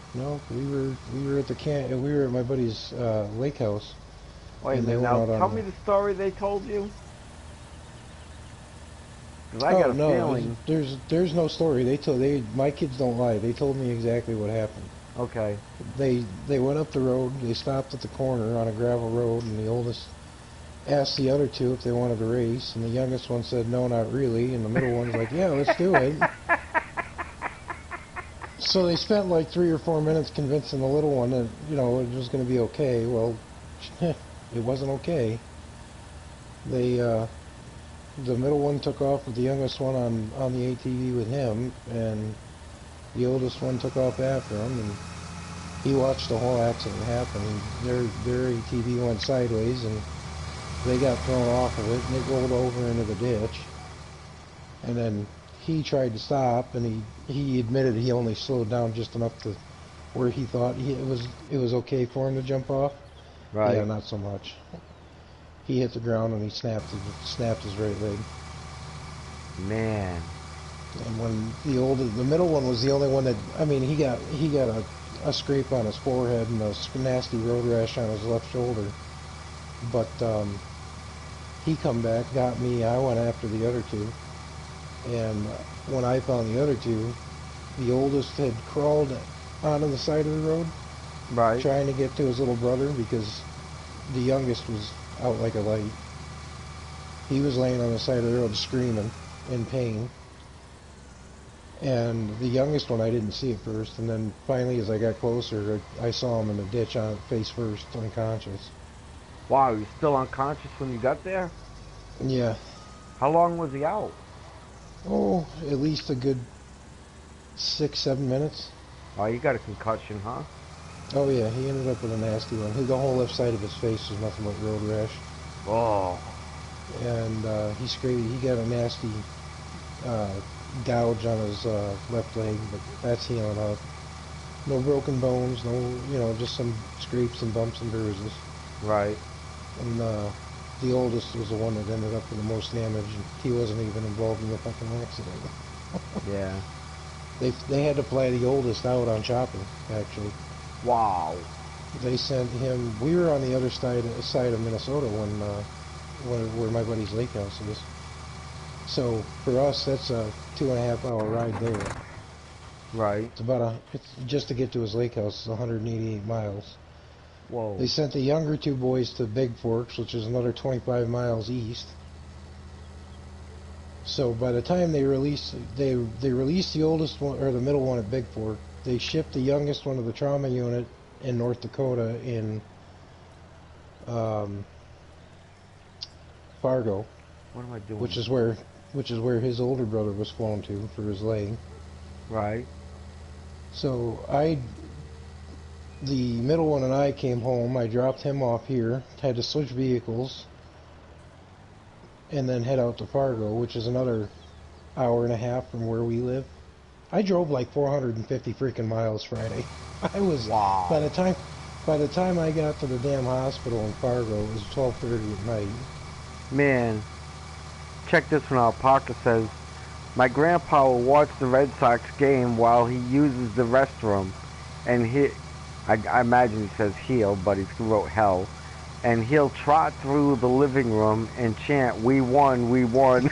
we were at we were at my buddy's lake house. Wait a And they minute, went now out tell on me the... the story they told you. Because I Oh got a no, feeling. there's no story. My kids don't lie. They told me exactly what happened. Okay. They went up the road. They stopped at the corner on a gravel road, and the oldest asked the other two if they wanted to race, and the youngest one said no, not really, and the middle one's like, yeah, let's do it. So they spent like 3 or 4 minutes convincing the little one that it was going to be okay. Well, it wasn't okay. The middle one took off with the youngest one on the ATV with him, and the oldest one took off after him, and he watched the whole accident happen. Their ATV went sideways, and they got thrown off of it, and it rolled over into the ditch. And then he tried to stop, and he admitted he only slowed down just enough to where he thought it was okay for him to jump off. Right. Yeah, not so much. He hit the ground and he snapped his right leg. Man. And when the middle one was the only one that, I mean, he got a scrape on his forehead and a nasty road rash on his left shoulder. But he come back, got me. I went after the other two. And when I found the other two, the oldest had crawled onto the side of the road, Right. trying to get to his little brother because the youngest was out like a light. He was laying on the side of the road screaming in pain. And the youngest one, I didn't see at first, and then finally as I got closer, I saw him in the ditch on face first, unconscious. Wow, you're still unconscious when you got there? Yeah. How long was he out? Oh, at least a good 6-7 minutes. Oh, you got a concussion, huh? Oh yeah, he ended up with a nasty one. The whole left side of his face was nothing but road rash. Oh. And he got a nasty gouge on his left leg, but that's healing up. No broken bones, no, just some scrapes and bumps and bruises. Right. And the oldest was the one that ended up with the most damage, and he wasn't even involved in the fucking accident. Yeah. They had to fly the oldest out on chopping, actually. Wow. They sent him. We were on the other side of Minnesota where my buddy's lake house is. So for us, that's a 2.5-hour ride there. Right. It's just to get to his lake house is 188 miles. Whoa. They sent the younger two boys to Big Forks, which is another 25 miles east. So by the time they released the oldest one or the middle one at Big Fork, they shipped the youngest one to the trauma unit in North Dakota in Fargo. What am I doing? Which is where his older brother was flown to for his leg. Right. So the middle one and I came home. I dropped him off here, had to switch vehicles, and then head out to Fargo, which is another hour and a half from where we live. I drove like 450 freaking miles Friday. I was Wow. by the time I got to the damn hospital in Fargo, it was 12:30 at night. Man. Check this one out. Parker says, My grandpa will watch the Red Sox game while he uses the restroom, and I imagine he says he'll, but he wrote hell, and he'll trot through the living room and chant, "We won, we won."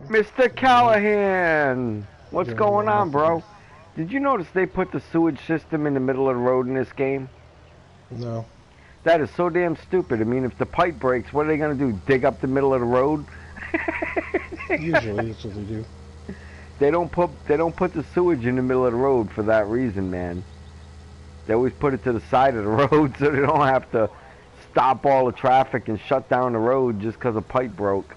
Mr. Callahan, what's going on, bro? Did you notice they put the sewage system in the middle of the road in this game? No. That is so damn stupid. I mean, if the pipe breaks, what are they going to do? Dig up the middle of the road? Usually that's what they do. They don't put the sewage in the middle of the road for that reason, man. They always put it to the side of the road so they don't have to stop all the traffic and shut down the road just because a pipe broke.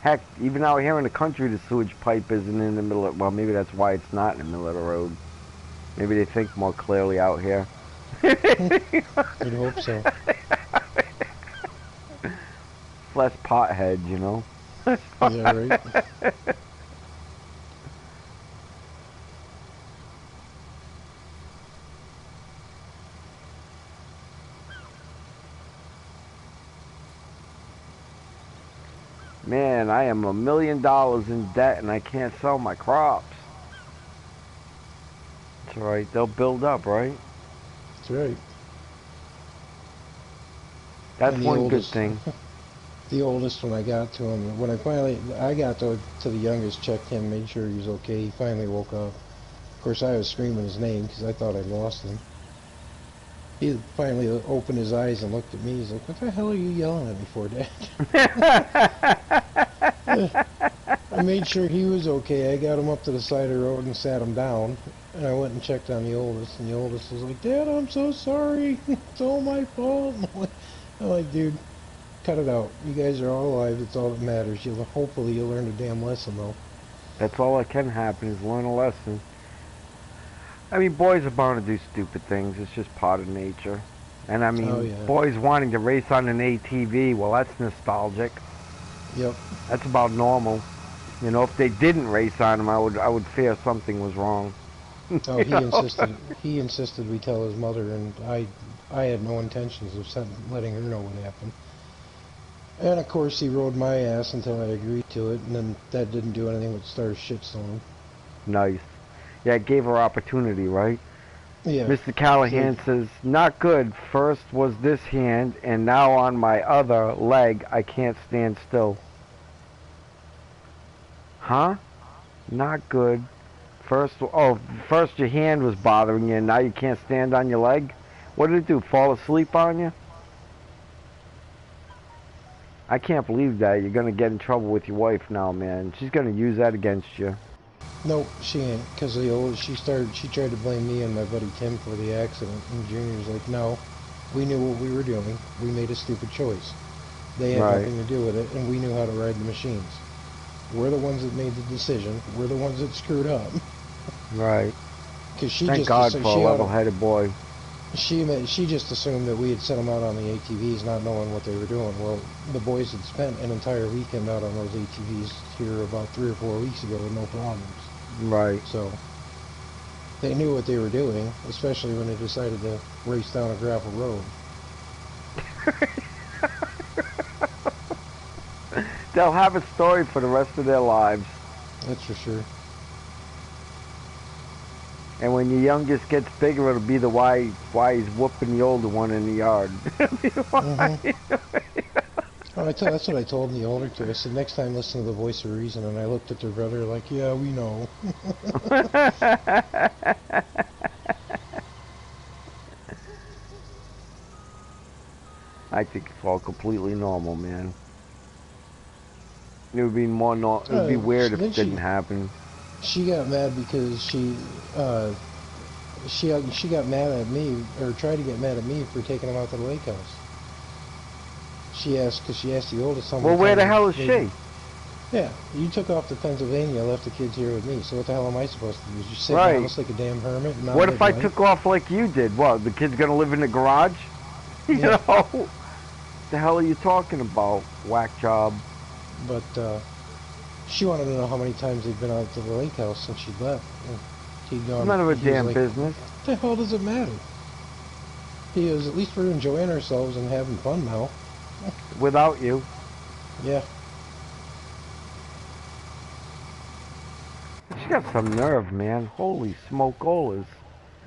Heck, even out here in the country, the sewage pipe isn't in the middle of... Well, maybe that's why it's not in the middle of the road. Maybe they think more clearly out here. I'd hope so. Less potheads, you know? Yeah, right? Man, I am $1 million in debt and I can't sell my crops. That's right, they'll build up, right? That's right. That's one good thing. The oldest one I got to him, when I got to the youngest, checked him, made sure he was okay. He finally woke up. Of course, I was screaming his name because I thought I'd lost him. He finally opened his eyes and looked at me. He's like, "What the hell are you yelling at me for, Dad?" I made sure he was okay. I got him up to the side of the road and sat him down. And I went and checked on the oldest, and the oldest was like, "Dad, I'm so sorry. It's all my fault." I'm like, "Dude, cut it out. You guys are all alive. That's all that matters. Hopefully you'll learn a damn lesson, though." That's all that can happen is learn a lesson. I mean, boys are bound to do stupid things. It's just part of nature. And I mean, Oh, yeah. boys wanting to race on an ATV, well, that's nostalgic. Yep. That's about normal. You know, if they didn't race on them, I would fear something was wrong. Oh, he insisted we tell his mother, and I had no intentions of letting her know what happened. And of course, he rode my ass until I agreed to it, and then that didn't do anything but start a shitstorm. Nice. Yeah, it gave her opportunity, right? Yeah. Mr. Callahan says, "Not good. First was this hand, and now on my other leg, I can't stand still." Huh? Not good. First your hand was bothering you, and now you can't stand on your leg? What did it do, fall asleep on you? I can't believe that. You're going to get in trouble with your wife now, man. She's going to use that against you. Nope, she ain't, because she tried to blame me and my buddy Tim for the accident, and Junior's like, "No, we knew what we were doing. We made a stupid choice. They had nothing to do with it, and we knew how to ride the machines. We're the ones that made the decision. We're the ones that screwed up." Right. Because she Thank God for a level-headed boy. She just assumed that we had sent them out on the ATVs, not knowing what they were doing. Well, the boys had spent an entire weekend out on those ATVs here about 3 or 4 weeks ago with no problems. Right. So they knew what they were doing, especially when they decided to race down a gravel road. They'll have a story for the rest of their lives. That's for sure. And when your youngest gets bigger, it'll be the why he's whooping the older one in the yard. Oh, that's what I told the older two. I said, "Next time, listen to the voice of reason." And I looked at their brother like, "Yeah, we know." I think it's all completely normal, man. It would be more it would be weird if it didn't happen. She got mad because she got mad at me, or tried to get mad at me for taking them out to the lake house. She asked the oldest son. Well, where the hell is she? Yeah, you took off to Pennsylvania, left the kids here with me. So what the hell am I supposed to do? Just sit Right. in the house like a damn hermit? And not What if I live took off like you did? What, the kid's gonna live in the garage? You Yeah. know? The hell are you talking about? Whack job. But she wanted to know how many times they'd been out to the lake house since she'd left. And he'd gone. None of her He was damn like, business. "What the hell does it matter?" He goes, "At least we're enjoying ourselves and having fun now." Without you. Yeah. She got some nerve, man. Holy smoke-olas.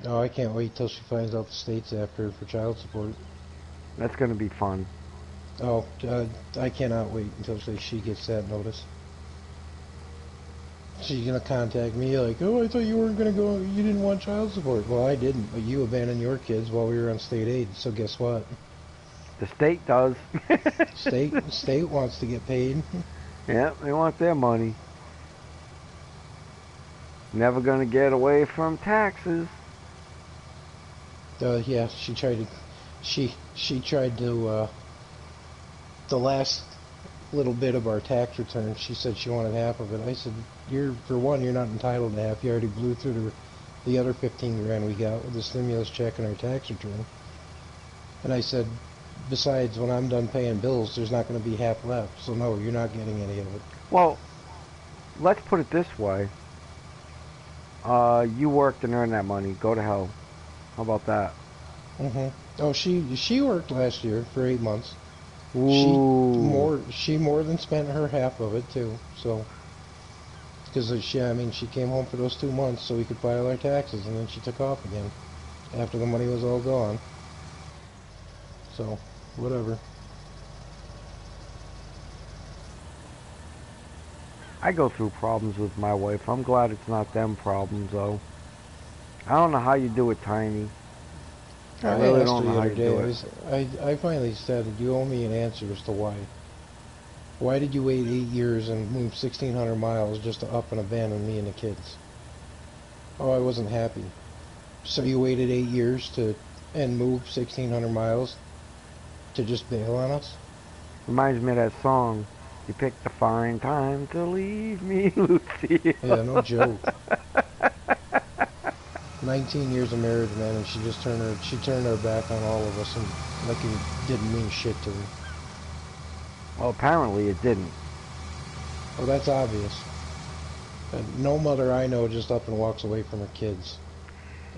Oh, I can't wait till she finds out the state's after her for child support. That's gonna be fun. Oh, I cannot wait until she gets that notice. She's gonna contact me like, "Oh, I thought you weren't gonna go. You didn't want child support." Well, I didn't, but you abandoned your kids while we were on state aid. So guess what? The state does. State wants to get paid. Yeah, they want their money. Never gonna get away from taxes. Yeah, she tried to. She tried to. The last little bit of our tax return, she said she wanted half of it. I said, for one, you're not entitled to half. You already blew through the other 15 grand we got with the stimulus check and our tax return. And I said, besides, when I'm done paying bills, there's not going to be half left. So no, you're not getting any of it. Well, let's put it this way. You worked and earned that money. Go to hell. How about that? Oh, she worked last year for 8 months. Ooh. She more than spent her half of it too. So, because she came home for those 2 months so we could file our taxes, and then she took off again after the money was all gone. So, whatever. I go through problems with my wife. I'm glad it's not them problems, though. I don't know how you do it, Tiny. I really asked don't her know the how other you day. do it. I finally said, you owe me an answer as to why. Why did you wait 8 years and move 1,600 miles just to up and abandon me and the kids? Oh, I wasn't happy. So you waited 8 years and moved 1,600 miles to just bail on us? Reminds me of that song. You picked a fine time to leave me, Lucy. Yeah, no joke. 19 years of marriage, man, and she turned her back on all of us, and like it didn't mean shit to her. Well, apparently it didn't. Well, that's obvious. No mother I know just up and walks away from her kids.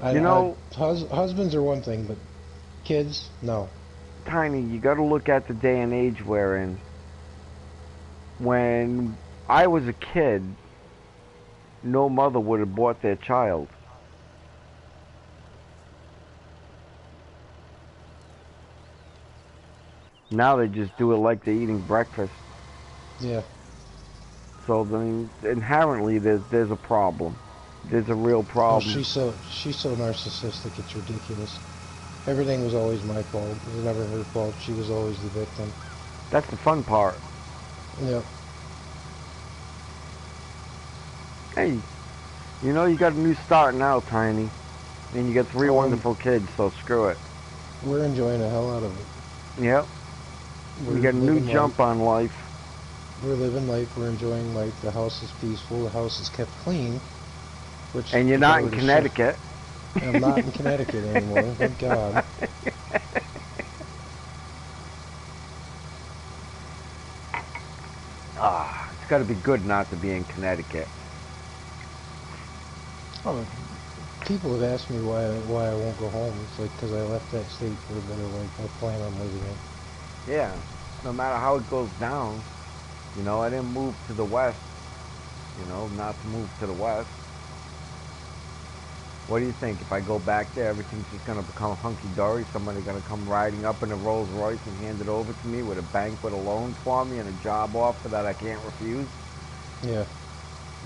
Husbands are one thing, but kids, no. Tiny, you got to look at the day and age we're in. When I was a kid, no mother would have bought their child. Now they just do it like they're eating breakfast. Yeah. So then inherently there's a problem. There's a real Oh, problem. she's so narcissistic. It's ridiculous. Everything was always my fault. It was never her fault. She was always the victim. That's the fun part. Yep. Hey, you know you got a new start now, Tiny. And you got 3 wonderful kids, so screw it. We're enjoying the hell out of it. Yep. We got a new jump on life. We're living life. We're enjoying life. The house is peaceful. The house is kept clean. And you're not in Connecticut. I'm not in Connecticut anymore. Thank God. It's got to be good not to be in Connecticut. Oh, people have asked me why I won't go home. It's like because I left that state for a better life. I plan on living it. Yeah. No matter how it goes down, you know, I didn't move to the west. You know, not to move to the west. What do you think? If I go back there, everything's just going to become hunky-dory? Somebody going to come riding up in a Rolls Royce and hand it over to me with a bank with a loan for me and a job offer that I can't refuse? Yeah.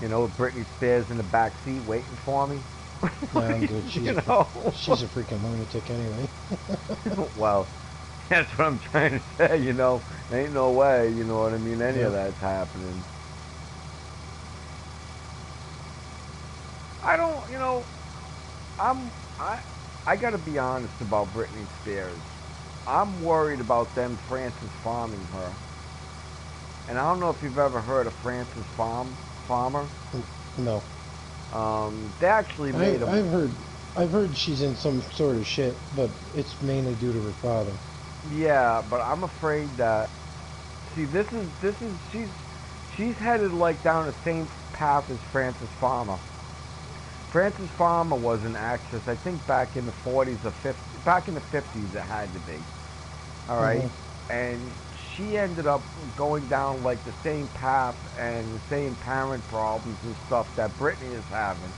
You know, with Britney Spears in the back seat waiting for me? No, I'm good. She's a freaking lunatic anyway. Well, that's what I'm trying to say, you know. Ain't no way, you know what I mean, any of that's happening. I don't, you know, I gotta be honest about Britney Spears. I'm worried about them Francis farming her. And I don't know if you've ever heard of Francis Farmer. No. They actually made I've heard she's in some sort of shit, but it's mainly due to her father. Yeah, but I'm afraid that, see, She's headed like down the same path as Frances Farmer. Frances Farmer was an actress, I think back in the 40s or 50s, back in the 50s it had to be. All right, Mhm. and she ended up going down like the same path and the same parent problems and stuff that Britney is having.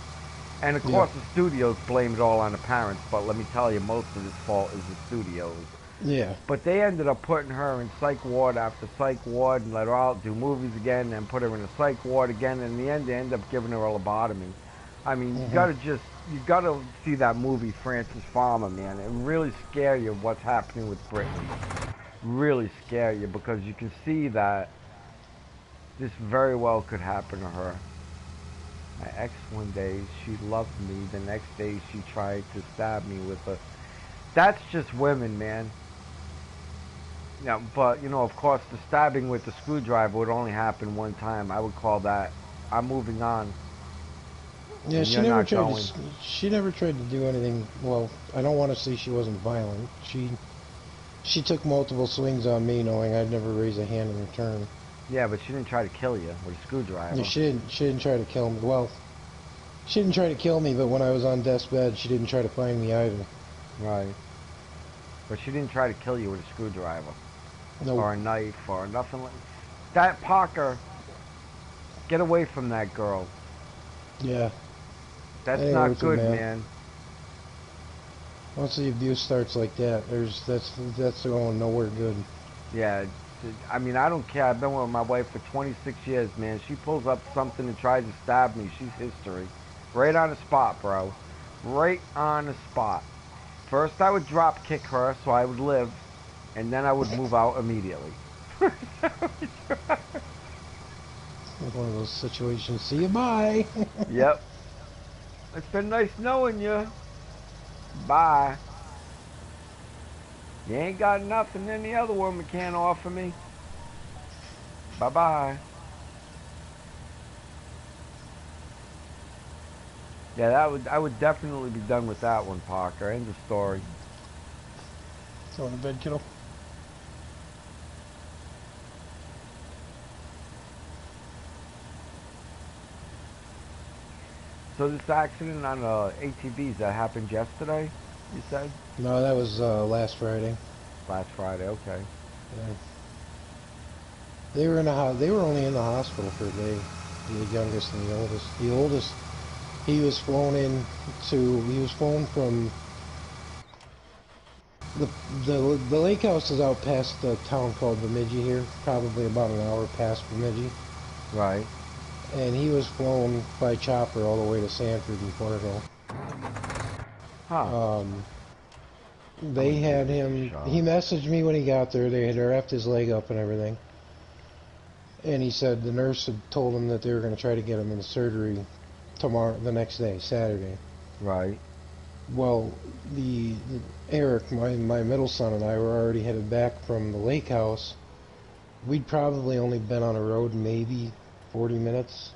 And of Yeah. course, the studios blame it all on the parents, but let me tell you, most of this fault is the studios. Yeah. But they ended up putting her in psych ward after psych ward and let her out do movies again and put her in a psych ward again. And in the end, they end up giving her a lobotomy. I mean, Mhm. you gotta see that movie, Francis Farmer, man. It really scare you what's happening with Britney. Really scare you because you can see that this very well could happen to her. My ex one day, she loved me. The next day, she tried to stab me with a. That's just women, man. Yeah, but of course, the stabbing with the screwdriver would only happen one time. I would call that I'm moving on, Yeah, and you're not going. she never tried to do anything. Well, I don't want to say she wasn't violent. She took multiple swings on me, knowing I'd never raise a hand in return. Yeah, but she didn't try to kill you with a Yeah, screwdriver. she didn't try to kill me. Well, she didn't try to kill me, but when I was on death's bed, she didn't try to find me either. Right. But she didn't try to kill you with a screwdriver Nope. or a knife or nothing like that. Parker, get away from that girl. Yeah, that That's ain't not worth it, good, man. man. Once the abuse starts like that, that's going nowhere good. Yeah, I mean, I don't care. I've been with my wife for 26 years, man. She pulls up something and tries to stab me. She's history. Right on the spot, bro. Right on the spot. First, I would drop kick her so I would live, and then I would move out immediately. It's one of those situations. See you, bye. Yep. It's been nice knowing you. Bye. You ain't got nothing any other woman can't offer me. Bye bye. Yeah, I would definitely be done with that one, Parker. End of story. Going to bed, kiddo. So this accident on ATVs that happened yesterday, you said? No, that was last Friday. Last Friday, okay. Yeah. They were in they were only in the hospital for a day. The youngest and the oldest. The oldest, he was flown in he was flown from the the lake house is out past the town called Bemidji here, probably about an hour past Bemidji, Right. and he was flown by chopper all the way to Sanford in Porterville. Huh. Um, I'm they gonna give had this him. a He shot. messaged me when he got there. They had wrapped his leg up and everything, and he said the nurse had told him that they were going to try to get him into surgery tomorrow, the next day, Saturday. Right. Well, the Eric, my middle son, and I were already headed back from the lake house. We'd probably only been on a road maybe 40 minutes,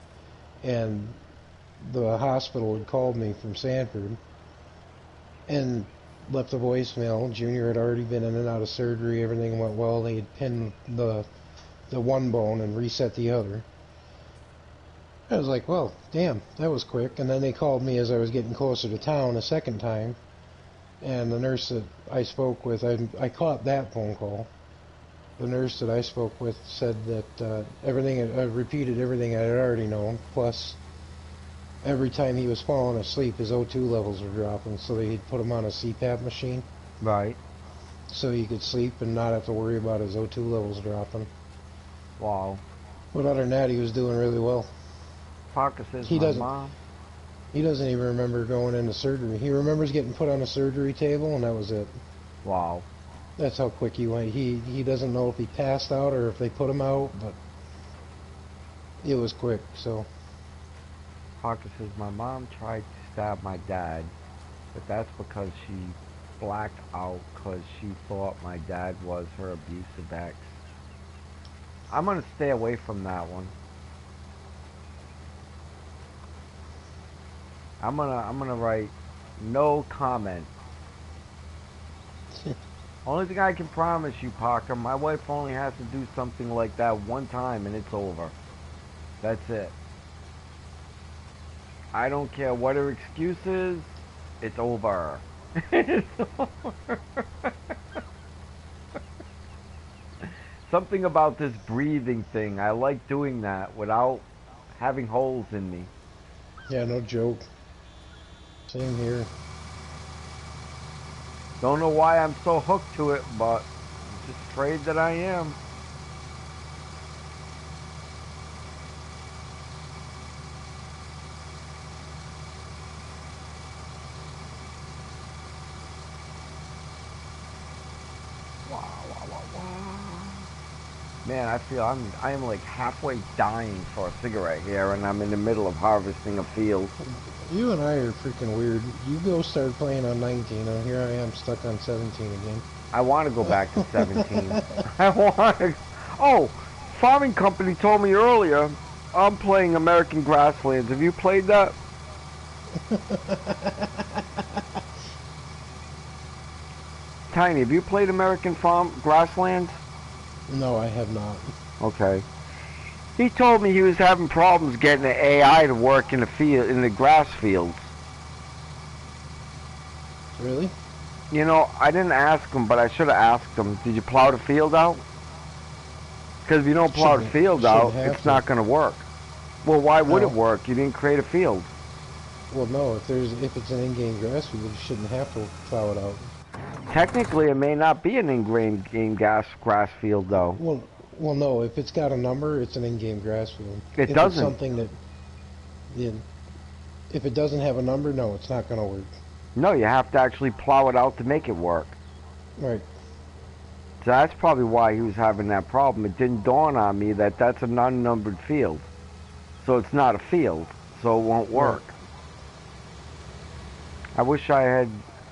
and the hospital had called me from Sanford and left a voicemail. Junior had already been in and out of surgery. Everything went well. They had pinned the one bone and reset the other. I was like, well, damn, that was quick. And then they called me as I was getting closer to town a second time. And the nurse that I spoke with, I caught that phone call. The nurse that I spoke with said that repeated everything I had already known. Plus, every time he was falling asleep, his O2 levels were dropping. So they'd put him on a CPAP machine Right. so he could sleep and not have to worry about his O2 levels dropping. Wow. But other than that, he was doing really well. Parker says He my doesn't. mom. He doesn't even remember going into surgery. He remembers getting put on a surgery table, and that was it. Wow. That's how quick he went. He doesn't know if he passed out or if they put him out, but it was quick. So Parker says my mom tried to stab my dad, but that's because she blacked out because she thought my dad was her abusive ex. I'm gonna stay away from that one. I'm gonna write no comment. Only thing I can promise you, Parker, my wife only has to do something like that one time and it's over. That's it. I don't care what her excuse is. It's over. It's over. Something about this breathing thing. I like doing that without having holes in me. Yeah, no joke. Same here. Don't know why I'm so hooked to it, but I'm just afraid that I am. Wow, wow, wow, wow. Man, I am like halfway dying for a cigarette here, and I'm in the middle of harvesting a field. You and I are freaking weird. You go start playing on 19, and here I am stuck on 17 again. I want to go back to 17. I want to. Oh, Farming Company told me earlier I'm playing American Grasslands. Have you played that? Tiny, have you played American Farm Grasslands? No, I have not. Okay. He told me he was having problems getting the AI to work in the field, in the grass fields. Really? You know, I didn't ask him, but I should have asked him. Did you plow the field out? Because if you don't plow the field out, it's not going to work. Well, why would it work? You didn't create a field. Well, no. If it's an in-game grass field, you shouldn't have to plow it out. Technically, it may not be an in-game grass field, though. Well, no. If it's got a number, it's an in-game grass field. It doesn't. It's something that, yeah, if it doesn't have a number, no, it's not going to work. No, you have to actually plow it out to make it work. Right. So that's probably why he was having that problem. It didn't dawn on me that that's an unnumbered field. So it's not a field, so it won't work. Right. I wish I had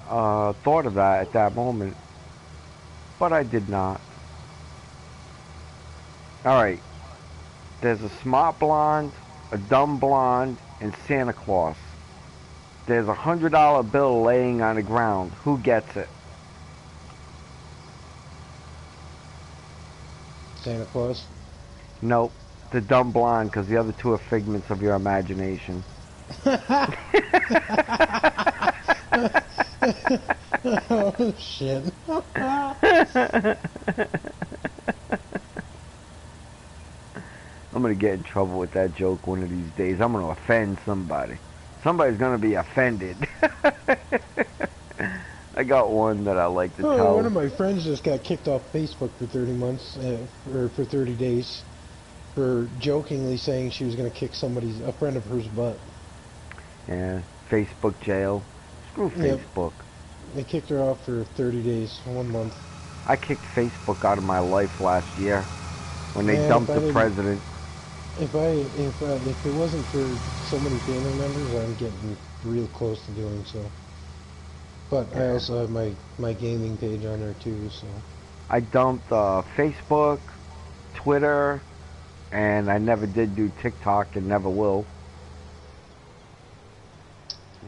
thought of that at that moment, but I did not. Alright, there's a smart blonde, a dumb blonde, and Santa Claus. There's a $100 bill laying on the ground. Who gets it? Santa Claus? Nope. The dumb blonde, because the other two are figments of your imagination. Oh, shit. I'm going to get in trouble with that joke one of these days. I'm going to offend somebody. Somebody's going to be offended. I got one that I like to tell. One of my friends just got kicked off Facebook for 30 months, or for 30 days, for jokingly saying she was going to kick a friend of hers butt. Yeah, Facebook jail. Screw Facebook. Yep. They kicked her off for 30 days, 1 month. I kicked Facebook out of my life last year when they dumped the president. If it wasn't for so many family members, I'm getting real close to doing so. But I also have my gaming page on there too, so. I dumped Facebook, Twitter, and I never did do TikTok and never will.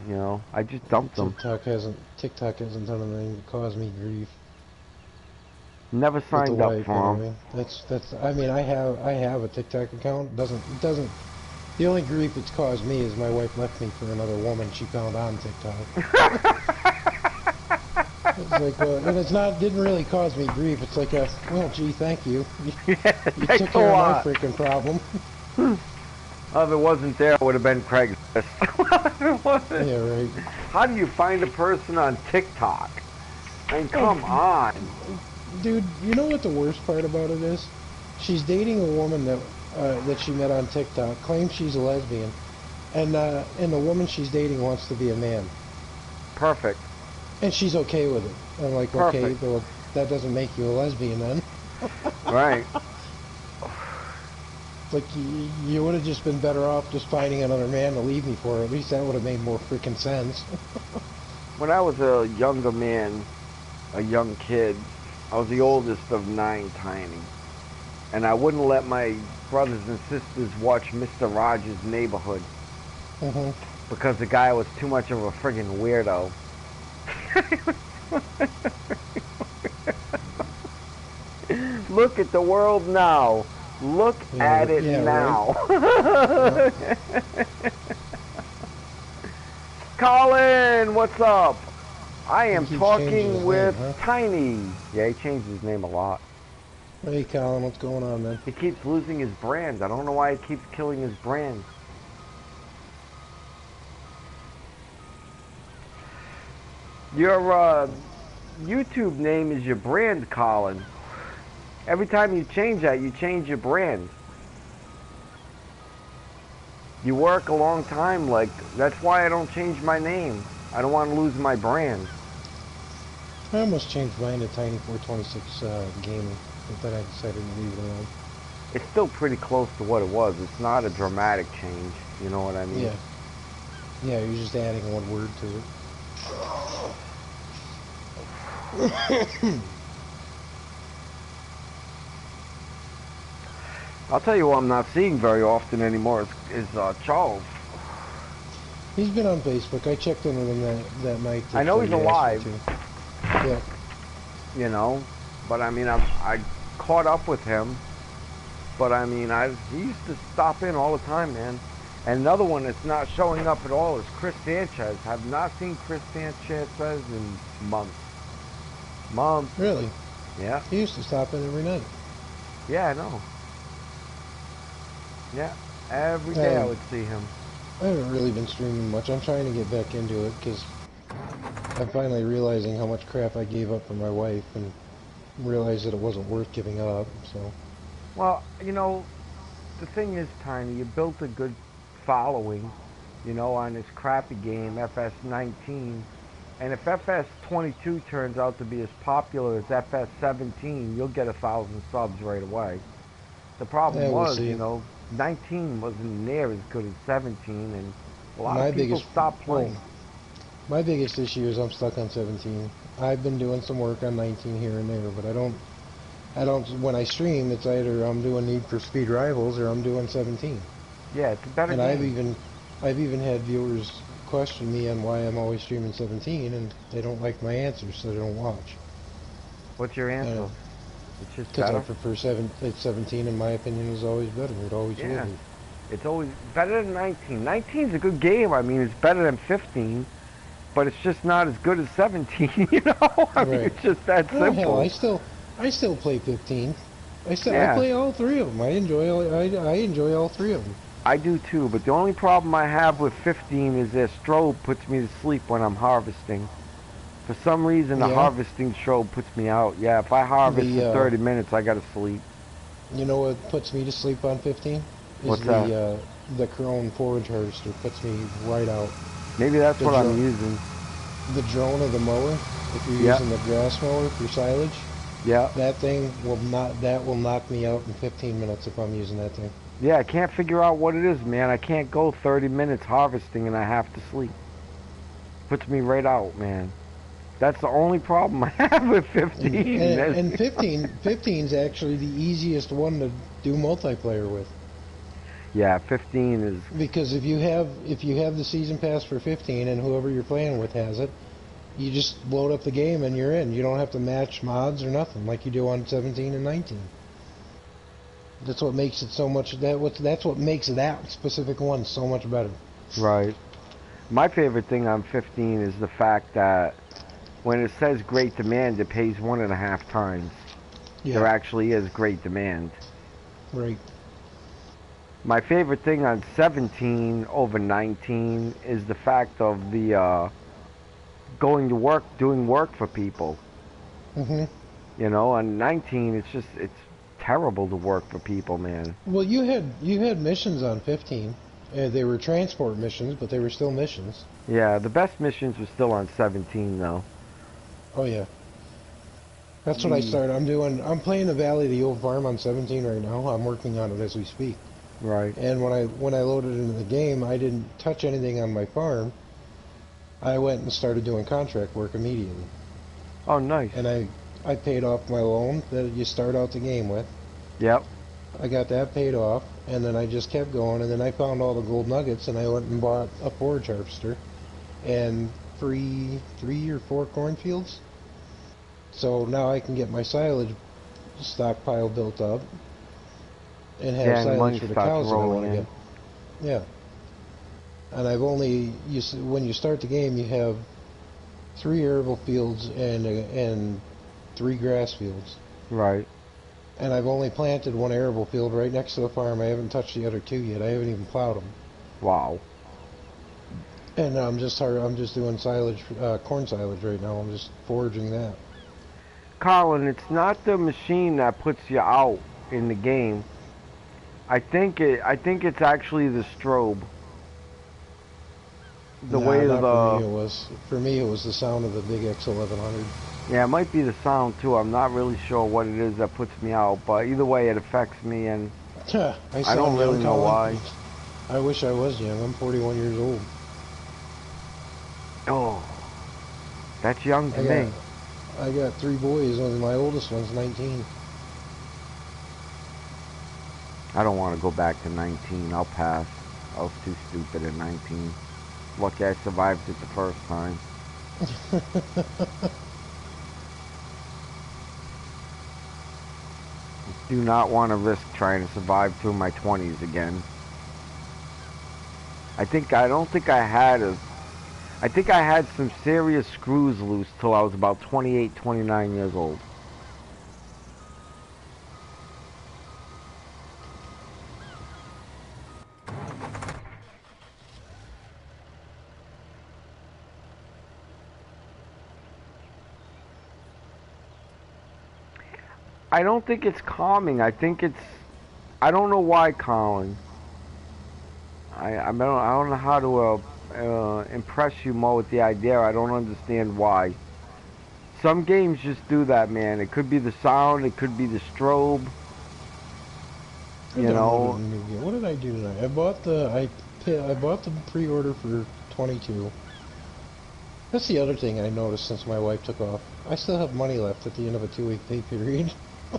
You know, I just dumped them. TikTok hasn't done anything to cause me grief. Never signed up for them. That's. I mean, I have a TikTok account. It doesn't. The only grief it's caused me is my wife left me for another woman she found on TikTok. It's like, and it's not. Didn't really cause me grief. It's like well, gee, thank you. You took care of my freaking problem. Oh, if it wasn't there, it would have been Craigslist. Yeah, right. How do you find a person on TikTok? I mean, come on. Dude, you know what the worst part about it is? She's dating a woman that she met on TikTok, claims she's a lesbian, and the woman she's dating wants to be a man. Perfect. And she's okay with it. I'm like, okay, well, that doesn't make you a lesbian then. Right. Like, you would have just been better off just finding another man to leave me for. At least that would have made more freaking sense. When I was a younger man, a young kid, I was the oldest of 9, Tiny. And I wouldn't let my brothers and sisters watch Mr. Rogers' Neighborhood. Mm-hmm. Because the guy was too much of a friggin' weirdo. Look at the world now. Look Yeah, at it yeah, right. now. Yep. Colin, what's up? I He am keeps changing talking his name, with huh? Tiny. Yeah, he changed his name a lot. Hey, Colin, what's going on, man? He keeps losing his brand. I don't know why he keeps killing his brand. Your YouTube name is your brand, Colin. Every time you change that, you change your brand. You work a long time, like, that's why I don't change my name. I don't want to lose my brand. I almost changed mine to Tiny 426 Gaming, but then I decided to leave it alone. It's still pretty close to what it was. It's not a dramatic change. You know what I mean? Yeah. Yeah, you're just adding one word to it. I'll tell you what I'm not seeing very often anymore is Charles. He's been on Facebook. I checked in with him that night I that know he's you asked me alive, to. Yeah. you know, but I mean, I caught up with him, but I mean, he used to stop in all the time, man. And another one that's not showing up at all is Chris Sanchez. Have not seen Chris Sanchez in months. Months. Really? Yeah. He used to stop in every night. Yeah, I know. Yeah. Every day I would see him. I haven't really been streaming much. I'm trying to get back into it because I'm finally realizing how much crap I gave up for my wife and realized that it wasn't worth giving up, so. Well, you know, the thing is, Tiny, you built a good following, you know, on this crappy game, FS19. And if FS22 turns out to be as popular as FS17, you'll get 1,000 subs right away. The problem Yeah, we'll was, see. you know, 19 wasn't near as good as 17, and a lot of My people biggest, stopped well, playing. my biggest issue is I'm stuck on 17. I've been doing some work on 19 here and there, but when I stream, it's either I'm doing Need for Speed Rivals or I'm doing 17. Yeah, it's a better And I've game. even had viewers question me on why I'm always streaming 17, and they don't like my answers, so they don't watch. What's your answer? It's just Because I better? prefer 17, in my opinion, is always better. It always will Yeah. be. It's always better than 19. 19's a good game. I mean, it's better than 15, but it's just not as good as 17, you know? I mean, Right. it's just that Well, hell, simple. I still play 15. I Yeah, play all three of them. I enjoy all three of them. I do too, but the only problem I have with 15 is their strobe puts me to sleep when I'm harvesting. For some reason, the Yeah. harvesting strobe puts me out. Yeah, if I harvest for The 30 minutes, I gotta sleep. You know what puts me to sleep on 15 is What's that? the Crone forage harvester puts me right out. Maybe that's The what I'm drone, using. the drone of the mower. If you're Yeah, using the grass mower for silage, yeah. that will knock me out in 15 minutes if I'm using that thing. Yeah, I can't figure out what it is, man. I can't go 30 minutes harvesting and I have to sleep. Puts me right out, man. That's the only problem I have with And 15. and, and 15 is actually the easiest one to do multiplayer with. Yeah, 15 is... Because if you have the season pass for 15 and whoever you're playing with has it, you just load up the game and you're in. You don't have to match mods or nothing like you do on 17 and 19. That's what makes it so much. That's what makes that specific one so much better. Right. My favorite thing on 15 is the fact that when it says great demand, it pays 1.5 times. Yeah, There actually is great demand. right. My favorite thing on 17 over 19 is the fact of the going to work, doing work for people. Mhm. You know, on 19, it's terrible to work for people, man. Well, you had missions on 15. They were transport missions, but they were still missions. Yeah, the best missions were still on 17, though. Oh yeah, that's what I The started. I'm playing the Valley of the Old Farm on 17 right now. I'm working on it as we speak. right. And when I loaded into the game, I didn't touch anything on my farm. I went and started doing contract work immediately. Oh, nice. And I paid off my loan that you start out the game with. Yep. I got that paid off, and then I just kept going, and then I found all the gold nuggets, and I went and bought a forage harvester and three or four cornfields. So now I can get my silage stockpile built up, and have Yeah, and the silence money for the starts cows that I rolling want to in. get. Yeah. And I've only, when you start the game, you have 3 arable fields and 3 grass fields. Right. And I've only planted 1 arable field right next to the farm. I haven't touched the other 2 yet. I haven't even plowed them. Wow. And I'm just doing silage, corn silage right now. I'm just foraging that. Colin, it's not the machine that puts you out in the game. I think it's actually the strobe. The Nah, way not for me the it was. For me it was the sound of the big X1100. Yeah, it might be the sound too. I'm not really sure what it is that puts me out, but either way it affects me, and I I don't sound young, really know Colin. why. I wish I was young. I'm 41 years old. Oh, that's young to me. I got 3 boys, and my oldest one's 19. I don't want to go back to 19. I'll pass. I was too stupid at 19. Lucky I survived it the first time. Do not want to risk trying to survive through my 20s again. I don't think I had I think I had some serious screws loose till I was about 28, 29 years old. I don't think it's calming. I think it's, I don't know why, Colin. I don't know how to impress you more with the idea. I don't understand why. Some games just do that, man. It could be the sound. It could be the strobe. I You downloaded know. a new game. What did I do tonight? I bought the pre-order for 22. That's the other thing I noticed since my wife took off. I still have money left at the end of a 2-week pay period.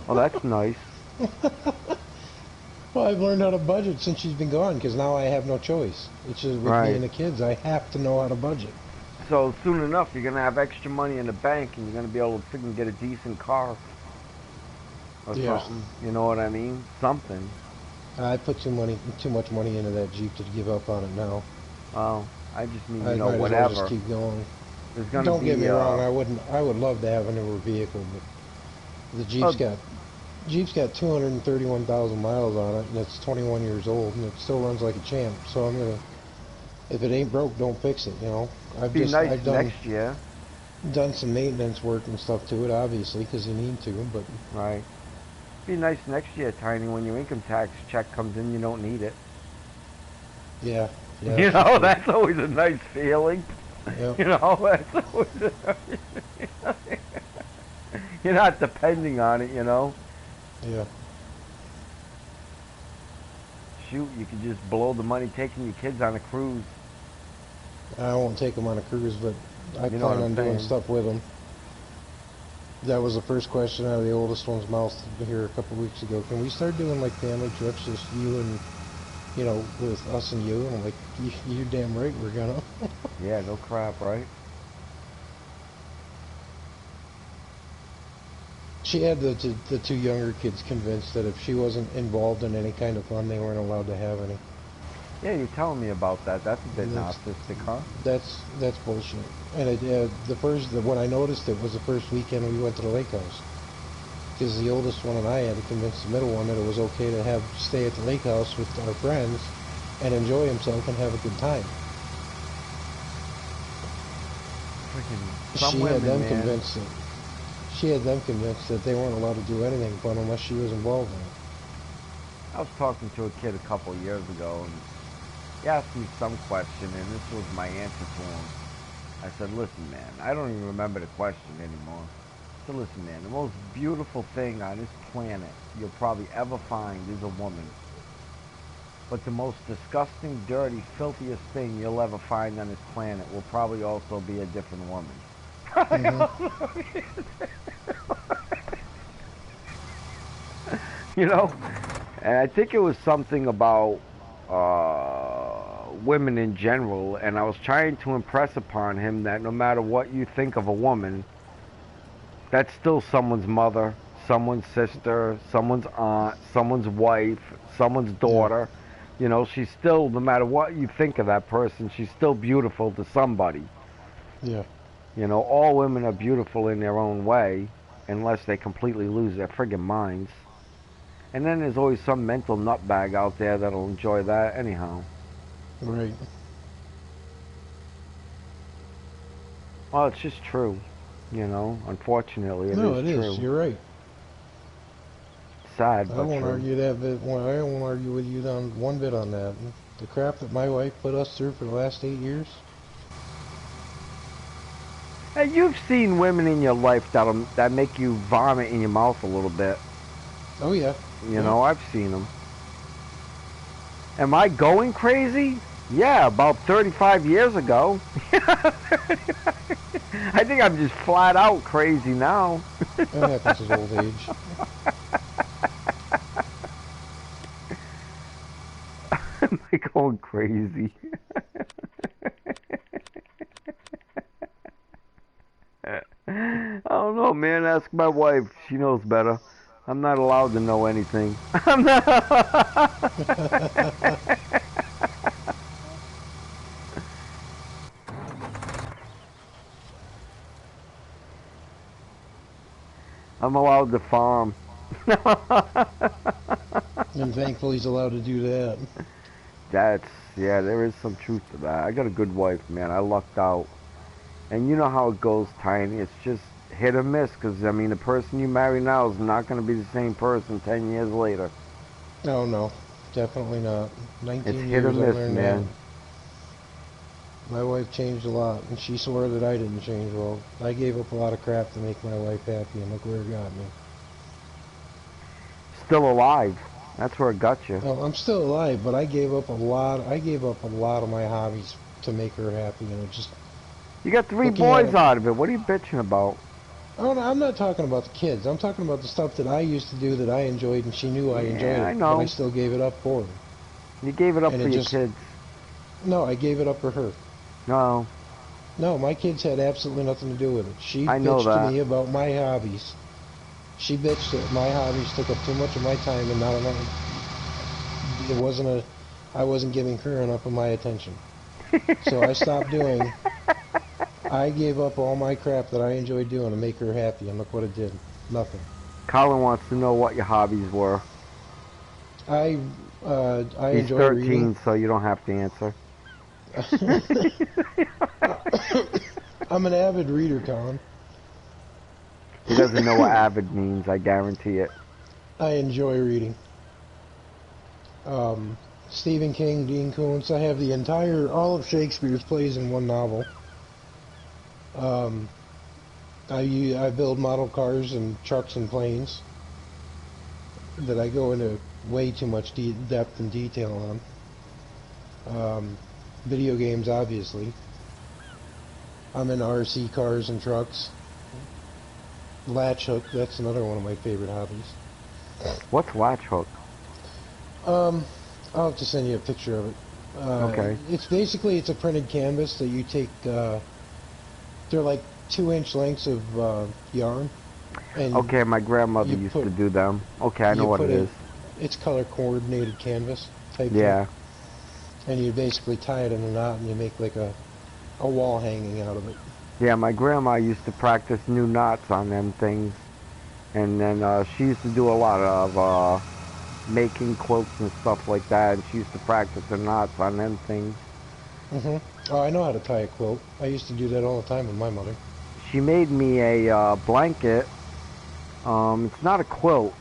Oh, that's nice. Well, I've learned how to budget since she's been gone, because now I have no choice. It's just with me and the kids, I have to know how to budget. So soon enough, you're gonna have extra money in the bank, and you're gonna be able to freaking get a decent car or something. You know what I mean? Something. I put too much money into that Jeep to give up on it now. Well, I just mean, I might as well just keep going. There's gonna Don't be, get me wrong, I would love to have a newer vehicle, but the Jeep's got 231,000 miles on it, and it's 21 years old, and it still runs like a champ. So I'm gonna, if it ain't broke, don't fix it. You know, I've done next year. Done some maintenance work and stuff to it, obviously, because you need to. But right, be nice next year, Tiny. When your income tax check comes in, you don't need it. Yeah. You know, that's always a nice feeling. Yep. You know, that's always you're not depending on it, you know. Yeah. Shoot, you could just blow the money taking your kids on a cruise. I won't take them on a cruise, but I plan on doing stuff with them. That was the first question out of the oldest one's mouth here a couple weeks ago. Can we start doing like family trips, just you and, you know, with us and you? And I'm like, you're damn right we're gonna. Yeah, no crap, right? She had the 2 younger kids convinced that if she wasn't involved in any kind of fun, they weren't allowed to have any. Yeah, you're telling me about that. That's a bit narcissistic, huh? That's bullshit. And when I noticed it was the first weekend we went to the lake house, because the oldest one and I had to convince the middle one that it was okay to stay at the lake house with our friends and enjoy himself and have a good time. She had them convinced that they weren't allowed to do anything fun unless she was involved in it. I was talking to a kid a couple of years ago, and he asked me some question, and this was my answer to him. I said, listen, man, I don't even remember the question anymore. I said, listen, man, the most beautiful thing on this planet you'll probably ever find is a woman. But the most disgusting, dirty, filthiest thing you'll ever find on this planet will probably also be a different woman. You know? And I think it was something about women in general, and I was trying to impress upon him that no matter what you think of a woman, that's still someone's mother, someone's sister, someone's aunt, someone's wife, someone's daughter. You know, she's still, no matter what you think of that person, she's still beautiful to somebody. Yeah. You know, all women are beautiful in their own way, unless they completely lose their friggin' minds. And then there's always some mental nutbag out there that'll enjoy that anyhow. Right. Well, it's just true. You know, unfortunately, it No, is it true. is. You're right. Sad, I but won't true. argue that bit. I won't argue with you on one bit on that. The crap that my wife put us through for the last 8 years. Hey, you've seen women in your life that make you vomit in your mouth a little bit. Oh yeah. You know, I've seen them. Am I going crazy? Yeah, about 35 years ago. I think I'm just flat out crazy now. That happens with old age. Am I going crazy? I don't know, man. Ask my wife. She knows better. I'm not allowed to know anything. I'm not. I'm allowed to farm. And thankfully he's allowed to do that. Yeah, there is some truth to that. I got a good wife, man. I lucked out. And you know how it goes, Tiny. It's just hit or miss, because, I mean, the person you marry now is not going to be the same person 10 years later. Oh no, definitely not. 19 It's years hit or I miss, learned man. that. My wife changed a lot, and she swore that I didn't change. Well, I gave up a lot of crap to make my wife happy, and look where it got me. Still alive. That's where it got you. Oh, I'm still alive, but I gave up a lot. I gave up a lot of my hobbies to make her happy, and it just You got 3 looking at boys it. out of it. What are you bitching about? Oh, no, I'm not talking about the kids. I'm talking about the stuff that I used to do that I enjoyed, and she knew I enjoyed Yeah, it, I but I know. still gave it up for her. You gave it up And for it your just kids. no, I gave it up for her. No, No, my kids had absolutely nothing to do with it. She I know bitched to that. me about my hobbies. She bitched that my hobbies took up too much of my time and not enough. I wasn't giving her enough of my attention. So I stopped doing. I gave up all my crap that I enjoyed doing to make her happy, and look what it did. Nothing. Colin wants to know what your hobbies were. I He's enjoy reading. 13, so you don't have to answer. I'm an avid reader, Colin. He doesn't know what avid means, I guarantee it. I enjoy reading. Stephen King, Dean Koontz. I have all of Shakespeare's plays in one novel. I build model cars and trucks and planes that I go into way too much depth and detail on. Video games, obviously. I'm into RC cars and trucks. Latch hook, that's another one of my favorite hobbies. What's latch hook? I'll have to send you a picture of it. Okay. It's a printed canvas that you take, they're like 2-inch lengths of yarn. And Okay, my grandmother used to do them. Okay, I know what it is. It's color coordinated canvas type Yeah. thing. And you basically tie it in a knot and you make like a wall hanging out of it. Yeah, my grandma used to practice new knots on them things. And then she used to do a lot of making quilts and stuff like that. And she used to practice the knots on them things. Oh, I know how to tie a quilt. I used to do that all the time with my mother. She made me a blanket. It's not a quilt.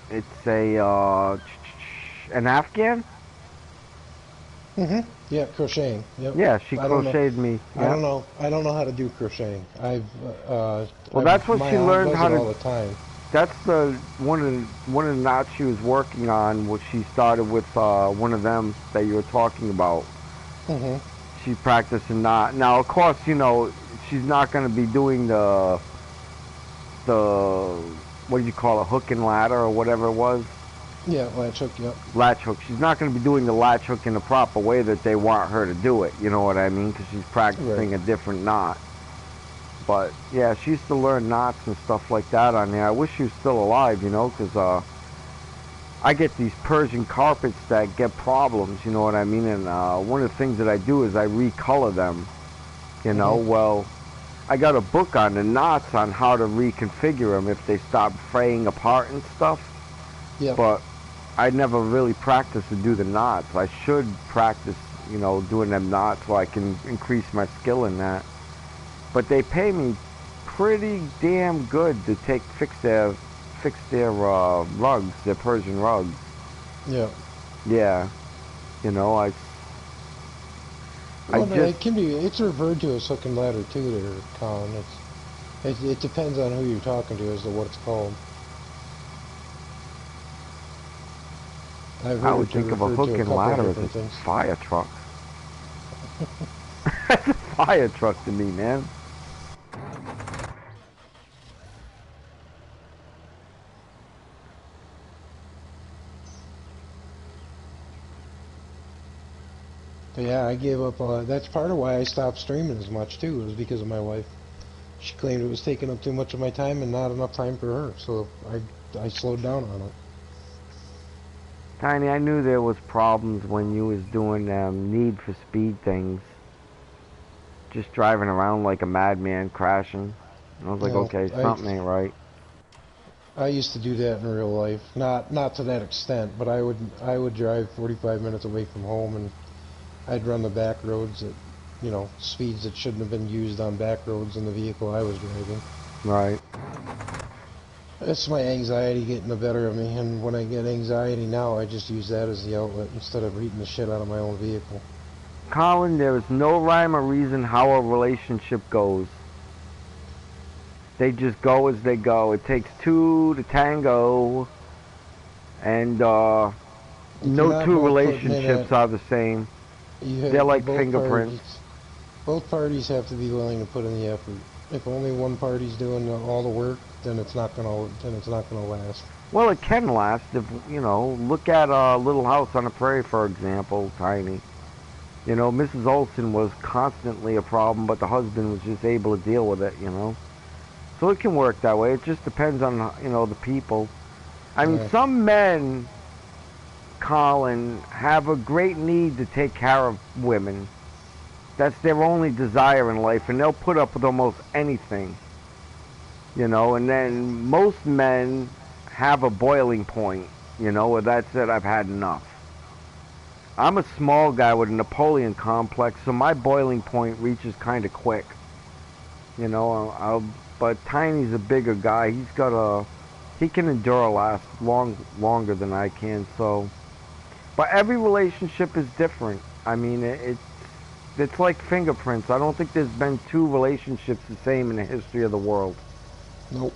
It's an Afghan. Yeah, crocheting. Yep. Yeah, she crocheted me. I don't know. I don't know how to do crocheting. Well, that's what she learned how to. all the time. That's one of the knots she was working on. What she started with one of them that you were talking about. She practiced a knot. Now, of course, you know she's not going to be doing the what do you call it, hook and ladder or whatever it was. Yeah, latch hook. Yep. Latch hook. She's not going to be doing the latch hook in the proper way that they want her to do it. You know what I mean? Because she's practicing a different knot. But yeah, she used to learn knots and stuff like that on there. I wish she was still alive, you know, because I get these Persian carpets that get problems, you know what I mean? And one of the things that I do is I recolor them, you know. Mm-hmm. Well, I got a book on the knots on how to reconfigure them if they stop fraying apart and stuff. Yep. But I never really practiced to do the knots. I should practice, you know, doing them knots so I can increase my skill in that. But they pay me pretty damn good to fix their rugs, their Persian rugs. Yep. Yeah, you know, I Well, just it can be. It's referred to as hook and ladder too, there, Colin. It depends on who you're talking to as to what it's called. I've I heard would it to think of a refer to hook a and couple of ladder as a different things. fire truck. That's a fire truck to me, man. But yeah, I gave up. That's part of why I stopped streaming as much too, was because of my wife. She claimed it was taking up too much of my time and not enough time for her, so I slowed down on it. Tiny, I knew there was problems when you was doing Need for Speed things. Just driving around like a madman, crashing. And I was like, Well, okay, something ain't right. I used to do that in real life, not to that extent, but I would drive 45 minutes away from home and I'd run the back roads at, speeds that shouldn't have been used on back roads in the vehicle I was driving. Right. It's my anxiety getting the better of me, and when I get anxiety now, I just use that as the outlet instead of beating the shit out of my own vehicle. Colin, there is no rhyme or reason how a relationship goes. They just go as they go. It takes two to tango, and If you're no not two both putting in relationships are the same. They're like fingerprints. both parties have to be willing to put in the effort. If only one party's doing all the work, then it's not gonna last. Well, it can last if, look at Little House on the Prairie, for example, Tiny. Mrs. Olsen was constantly a problem, but the husband was just able to deal with it, So it can work that way. It just depends on, the people. I mean, Yeah. some men, Colin, have a great need to take care of women. That's their only desire in life, and they'll put up with almost anything, And then most men have a boiling point, where that's it, I've had enough. I'm a small guy with a Napoleon complex, so my boiling point reaches kind of quick. But Tiny's a bigger guy. He can endure a last longer than I can. So, but every relationship is different. I mean, it's like fingerprints. I don't think there's been two relationships the same in the history of the world. Nope.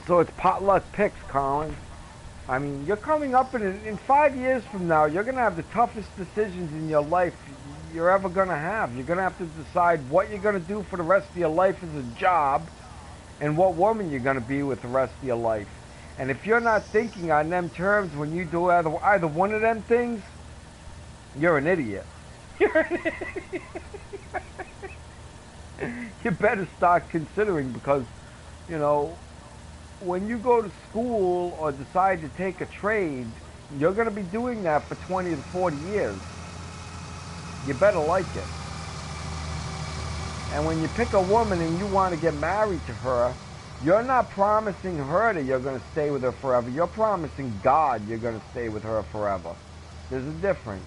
So it's potluck picks, Colin. I mean, you're coming up in 5 years from now, you're going to have the toughest decisions in your life you're ever going to have. You're going to have to decide what you're going to do for the rest of your life as a job and what woman you're going to be with the rest of your life. And if you're not thinking on them terms when you do either one of them things, you're an idiot. You're an idiot. You better start considering because, when you go to school or decide to take a trade, you're going to be doing that for 20 to 40 years. You better like it. And when you pick a woman and you want to get married to her, you're not promising her that you're going to stay with her forever. You're promising God you're going to stay with her forever. There's a difference.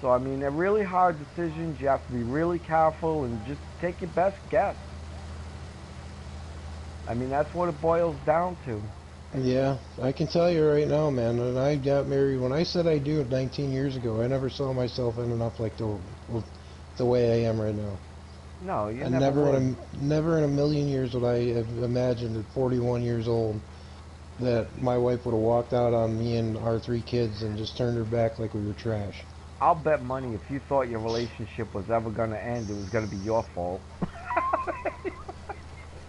So, I mean, they're really hard decisions. You have to be really careful and just take your best guess. I mean, that's what it boils down to. Yeah, I can tell you right now, man, when I got married, when I said I'd do it 19 years ago, I never saw myself ending up like the way I am right now. No, you And never would. never in a million years would I have imagined at 41 years old that my wife would have walked out on me and our 3 kids and just turned her back like we were trash. I'll bet money if you thought your relationship was ever going to end, it was going to be your fault.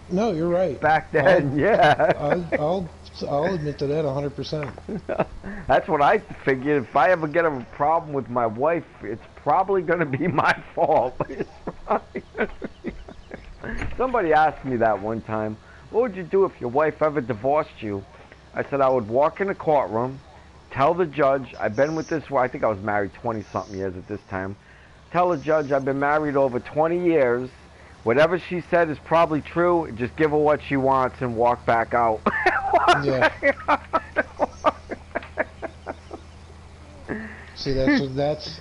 No, you're right. Back then, yeah. I'll So I'll admit to that 100%. That's what I figured. If I ever get a problem with my wife, it's probably going to be my fault. Somebody asked me that one time. What would you do if your wife ever divorced you? I said I would walk in the courtroom, tell the judge, I've been with this, I think I was married 20-something years at this time. Tell the judge I've been married over 20 years. Whatever she said is probably true. Just give her what she wants and walk back out. Yeah. See, that's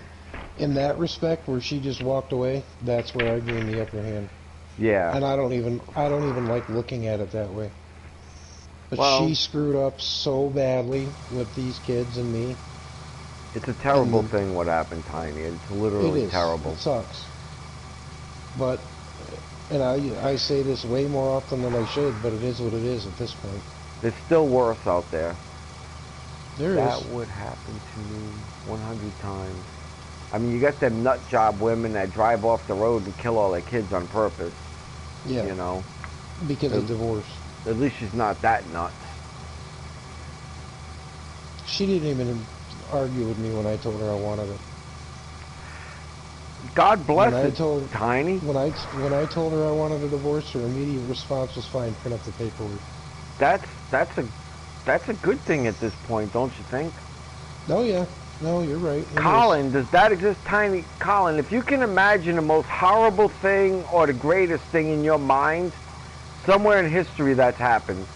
in that respect where she just walked away. That's where I gained the upper hand. Yeah. And I don't even like looking at it that way. But well, she screwed up so badly with these kids and me. It's a terrible thing what happened, Tiny. It's literally terrible. It sucks. But, and I say this way more often than I should, but it is what it is at this point. There's still worse out there. That would happen to me 100 times. I mean, you got them nut job women that drive off the road and kill all their kids on purpose. Yeah. You know? Because of divorce. At least she's not that nuts. She didn't even argue with me when I told her I wanted it. God bless it, Tiny. When I told her I wanted a divorce, her immediate response was, "Fine, print up the paperwork." That's a good thing at this point, don't you think? Oh yeah, no, you're right. Colin, does that exist, Tiny? Colin, if you can imagine the most horrible thing or the greatest thing in your mind, somewhere in history that's happened.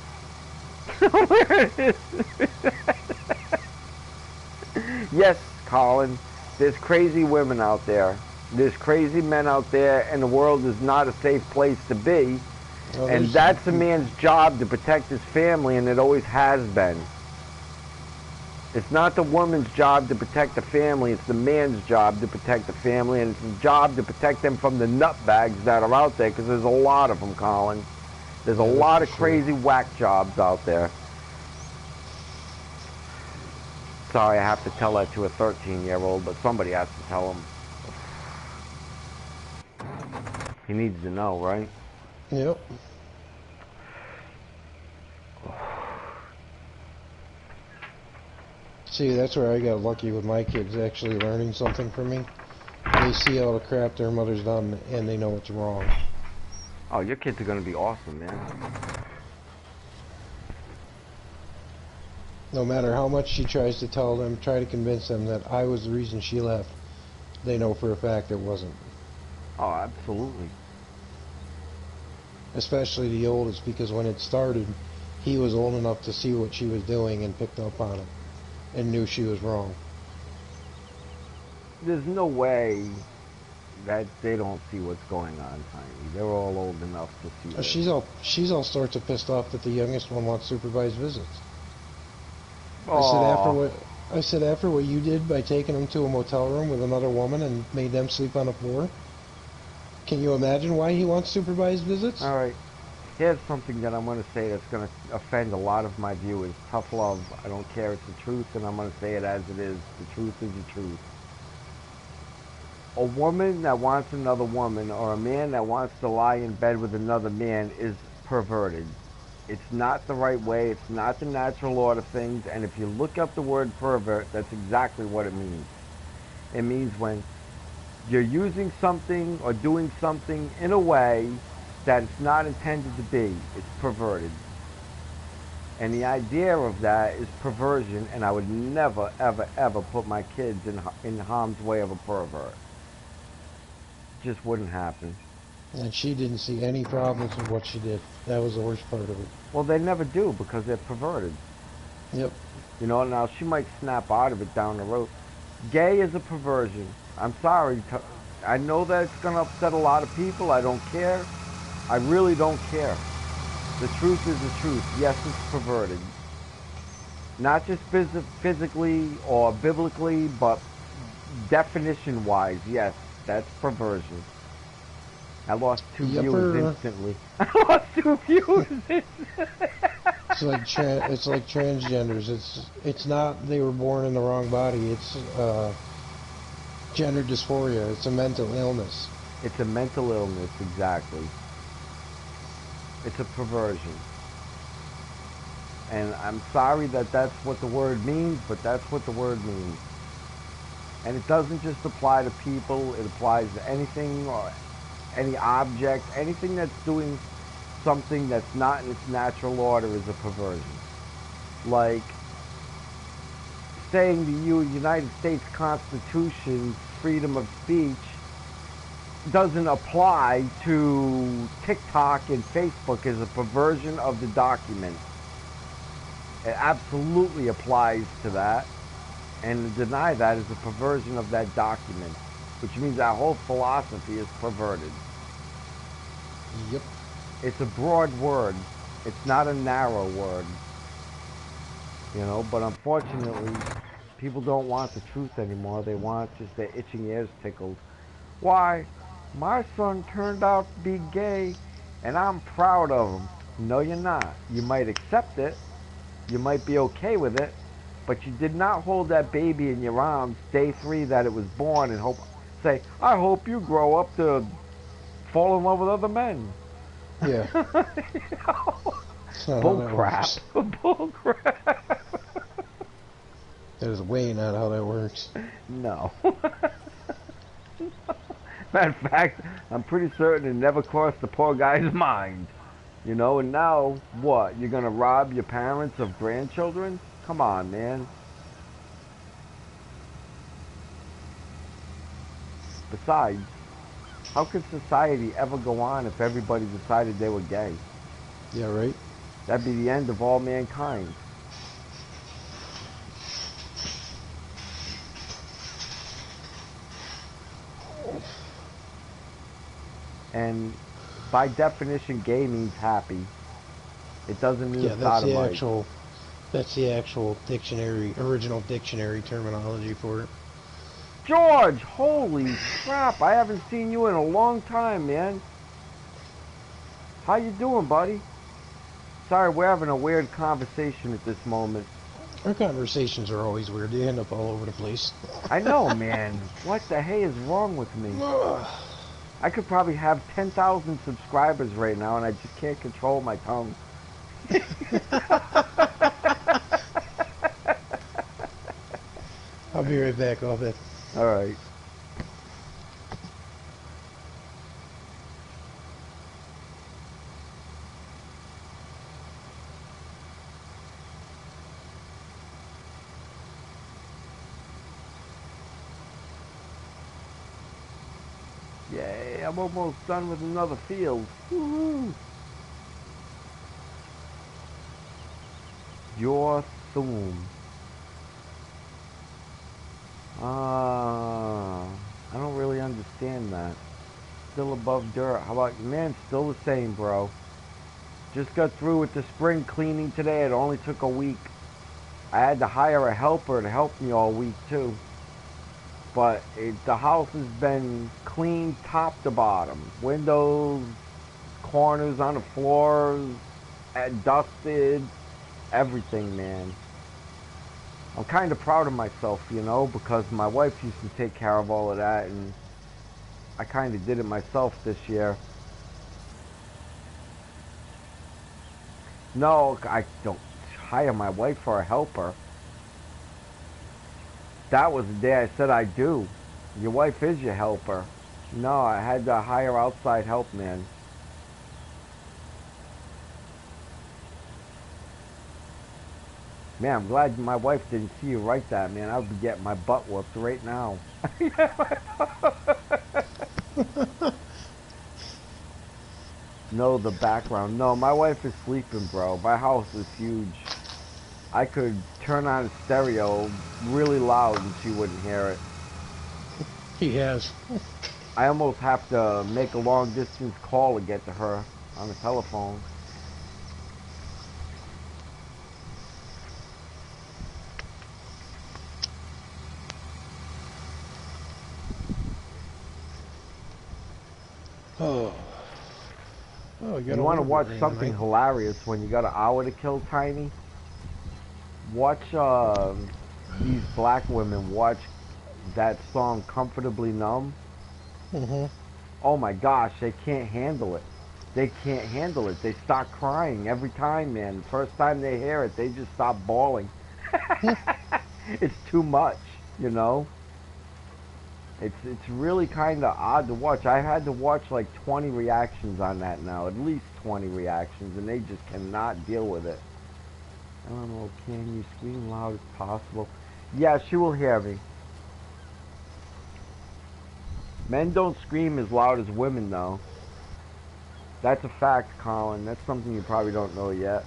Yes, Colin, there's crazy women out there. There's crazy men out there, and the world is not a safe place to be. Oh, and that's a man's job to protect his family, and it always has been. It's not the woman's job to protect the family, it's the man's job to protect the family, and it's his job to protect them from the nutbags that are out there, because there's a lot of them, Colin. There's a lot of crazy whack jobs out there. Sorry, I have to tell that to a 13-year-old, but somebody has to tell him. He needs to know, right? Yep. See, that's where I got lucky with my kids actually learning something from me. They see all the crap their mother's done, and they know it's wrong. Oh, your kids are going to be awesome, man. No matter how much she tries to tell them, try to convince them that I was the reason she left, they know for a fact it wasn't. Oh, absolutely. Especially the oldest, because when it started, he was old enough to see what she was doing and picked up on it and knew she was wrong. There's no way that they don't see what's going on, Tiny. They're all old enough to see it. She's all sorts of pissed off that the youngest one wants supervised visits. Aww. I said after what you did by taking them to a motel room with another woman and made them sleep on the floor, can you imagine why he wants supervised visits? All right. Here's something that I'm going to say that's going to offend a lot of my viewers. Tough love. I don't care. It's the truth, and I'm going to say it as it is. The truth is the truth. A woman that wants another woman, or a man that wants to lie in bed with another man, is perverted. It's not the right way. It's not the natural order of things. And if you look up the word pervert, that's exactly what it means. It means when you're using something or doing something in a way that it's not intended to be. It's perverted. And the idea of that is perversion, and I would never, ever, ever put my kids in harm's way of a pervert. It just wouldn't happen. And she didn't see any problems with what she did. That was the worst part of it. Well, they never do, because they're perverted. Yep. You know, now she might snap out of it down the road. Gay is a perversion. I'm sorry. I know that it's going to upset a lot of people. I don't care. I really don't care. The truth is the truth. Yes, it's perverted. Not just physically or biblically, but definition-wise, yes, that's perversion. I lost 2 viewers instantly. I lost 2 viewers instantly. It's like transgenders. It's not they were born in the wrong body. It's gender dysphoria. It's a mental illness. It's a mental illness, exactly. It's a perversion. And I'm sorry that that's what the word means, but that's what the word means. And it doesn't just apply to people, it applies to anything or any object, anything that's doing something that's not in its natural order is a perversion. Like saying the United States Constitution's freedom of speech doesn't apply to TikTok and Facebook as a perversion of the document. It absolutely applies to that, and to deny that is a perversion of that document, which means that whole philosophy is perverted. Yep. It's a broad word. It's not a narrow word. You know, but unfortunately, people don't want the truth anymore. They want just their itching ears tickled. Why? My son turned out to be gay, and I'm proud of him. No, you're not. You might accept it. You might be okay with it, but you did not hold that baby in your arms day 3 that it was born and say, I hope you grow up to fall in love with other men. Yeah. You know? That's not how Bull that crap. works. Bull crap. That is way not how that works. No. Matter of fact, I'm pretty certain it never crossed the poor guy's mind. You know, and now, what? You're going to rob your parents of grandchildren? Come on, man. Besides, how could society ever go on if everybody decided they were gay? Yeah, right? That'd be the end of all mankind. And by definition, gay means happy. It doesn't mean Yeah, sodomite. that's the actual dictionary, original dictionary terminology for it. George, holy crap! I haven't seen you in a long time, man. How you doing, buddy? Sorry, we're having a weird conversation at this moment. Our conversations are always weird. They end up all over the place. I know, man. What the hey is wrong with me? Ugh. I could probably have 10,000 subscribers right now, and I just can't control my tongue. I'll be right back, I'll bet. All right. Yay, I'm almost done with another field. Woohoo! Your thumb. I don't really understand that. Still above dirt. How about you? Man, still the same, bro. Just got through with the spring cleaning today. It only took a week. I had to hire a helper to help me all week, too. But the house has been cleaned top to bottom. Windows, corners on the floors, dusted, everything, man. I'm kind of proud of myself, you know, because my wife used to take care of all of that, and I kind of did it myself this year. No, I don't hire my wife for a helper. That was the day I said I do. Your wife is your helper. No, I had to hire outside help, man. Man, I'm glad my wife didn't see you write that, man. I would be getting my butt whooped right now. No, the background. No, my wife is sleeping, bro. My house is huge. I could turn on stereo really loud and she wouldn't hear it. He has. I almost have to make a long distance call to get to her on the telephone. Oh. Oh, You want to watch something hilarious when you got an hour to kill, Tiny? Watch these black women watch that song Comfortably Numb. Mm-hmm. Oh my gosh, they can't handle it. they can't handle it. They start crying every time, man. The first time they hear it, they just stop bawling. It's too much, you know. It's really kind of odd to watch. I had to watch like 20 reactions on that now, at least 20 reactions, and they just cannot deal with it. I don't know, can you scream loud as possible? Yeah, she will hear me. Men don't scream as loud as women, though. That's a fact, Colin. That's something you probably don't know yet.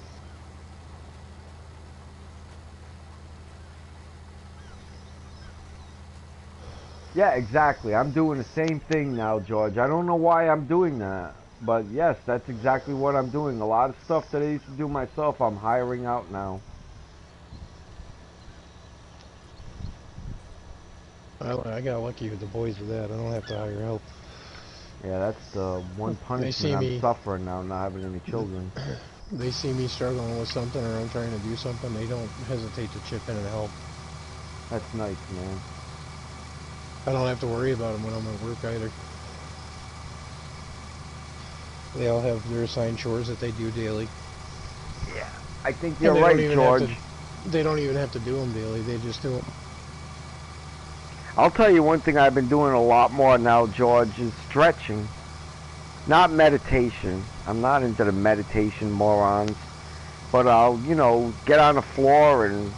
Yeah, exactly. I'm doing the same thing now, George. I don't know why I'm doing that. But yes, that's exactly what I'm doing. A lot of stuff that I used to do myself, I'm hiring out now. I got lucky with the boys with that. I don't have to hire help. Yeah, that's the one They see punishment I'm me. suffering now, not having any children. They see me struggling with something or I'm trying to do something. They don't hesitate to chip in and help. That's nice, man. I don't have to worry about them when I'm at work either. They all have their assigned chores that they do daily. Yeah, I think you're right, George. They don't even have to do them daily. They just do them. I'll tell you one thing I've been doing a lot more now, George, is stretching. Not meditation. I'm not into the meditation morons. But I'll, you know, get on the floor and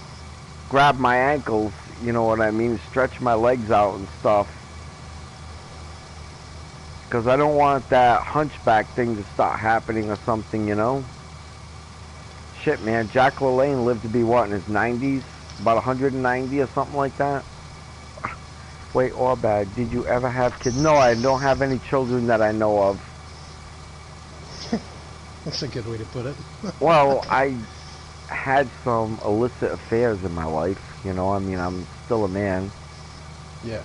grab my ankles, you know what I mean? Stretch my legs out and stuff. Because I don't want that hunchback thing to start happening or something, you know? Shit, man. Jack LaLanne lived to be, what, in his 90s? About 190 or something like that? Wait, or bad. Did you ever have kids? No, I don't have any children that I know of. That's a good way to put it. Well, I had some illicit affairs in my life, you know? I mean, I'm still a man. Yeah.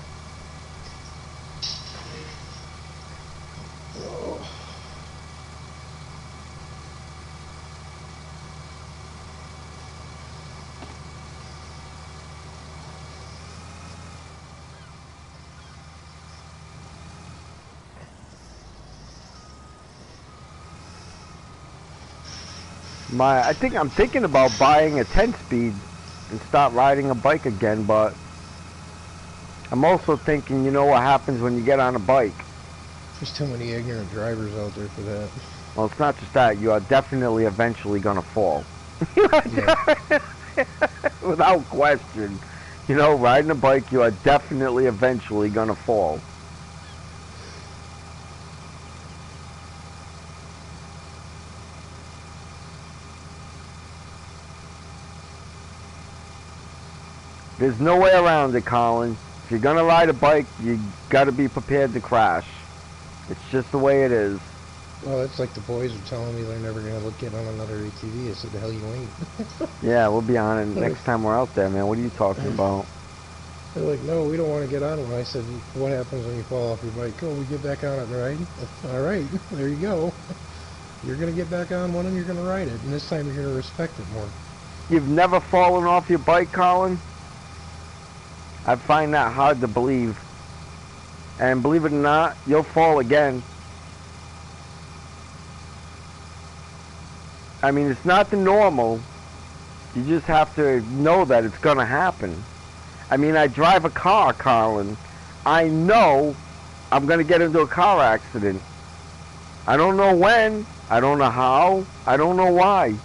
I think I'm thinking about buying a 10-speed and start riding a bike again, but I'm also thinking, you know what happens when you get on a bike? There's too many ignorant drivers out there for that. Well, it's not just that. You are definitely eventually going to fall. Yeah. Without question. You know, riding a bike, you are definitely eventually going to fall. There's no way around it, Colin. If you're going to ride a bike, you got to be prepared to crash. It's just the way it is. Well, it's like the boys are telling me they're never going to get on another ATV. I said, the hell you ain't. Yeah, we'll be on it next time we're out there, man. What are you talking about? They're like, no, we don't want to get on one. I said, what happens when you fall off your bike? Oh, we get back on it and ride. All right, there you go. You're going to get back on one and you're going to ride it. And this time you're going to respect it more. You've never fallen off your bike, Colin? I find that hard to believe. And believe it or not, you'll fall again. I mean, it's not the normal. You just have to know that it's going to happen. I mean, I drive a car, Colin. I know I'm going to get into a car accident. I don't know when. I don't know how. I don't know why.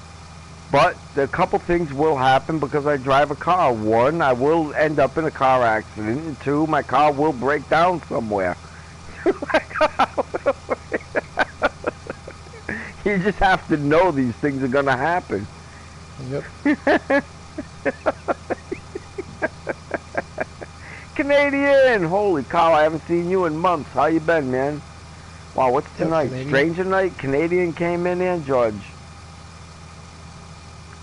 But a couple things will happen because I drive a car. One, I will end up in a car accident. And two, my car will break down somewhere. You just have to know these things are going to happen. Yep. Canadian! Holy cow, I haven't seen you in months. How you been, man? Wow, what's tonight? Yep, Stranger night? Canadian came in and George.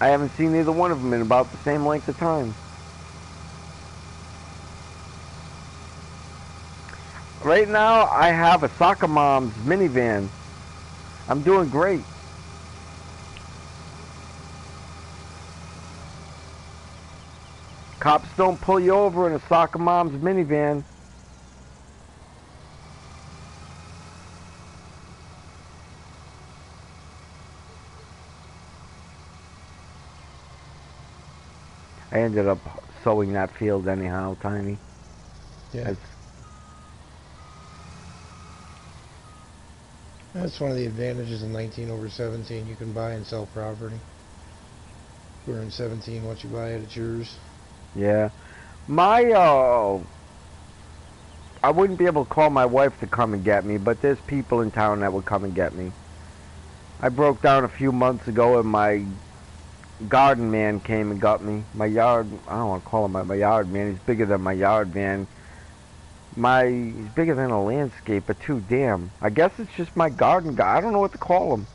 I haven't seen either one of them in about the same length of time. Right now, I have a soccer mom's minivan. I'm doing great. Cops don't pull you over in a soccer mom's minivan. I ended up sowing that field anyhow, Tiny. Yeah. That's one of the advantages in 19/17. You can buy and sell property. We're in 17. Once you buy it, it's yours. Yeah. My, I wouldn't be able to call my wife to come and get me, but there's people in town that would come and get me. I broke down a few months ago and my garden man came and got me. My yard, I don't want to call him my yard man. He's bigger than my yard man. He's bigger than a landscaper too, damn. I guess it's just my garden guy. I don't know what to call him.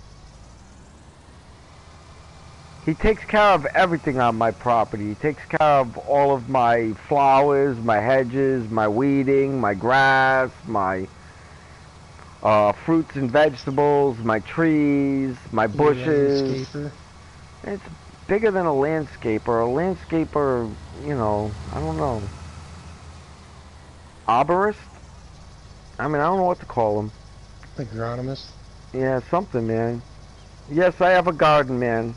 He takes care of everything on my property. He takes care of all of my flowers, my hedges, my weeding, my grass, my fruits and vegetables, my trees, my bushes. Landscaper. It's bigger than a landscaper. A landscaper, you know, I don't know. Arborist? I mean, I don't know what to call him. Agronomist? Yeah, something, man. Yes, I have a garden man.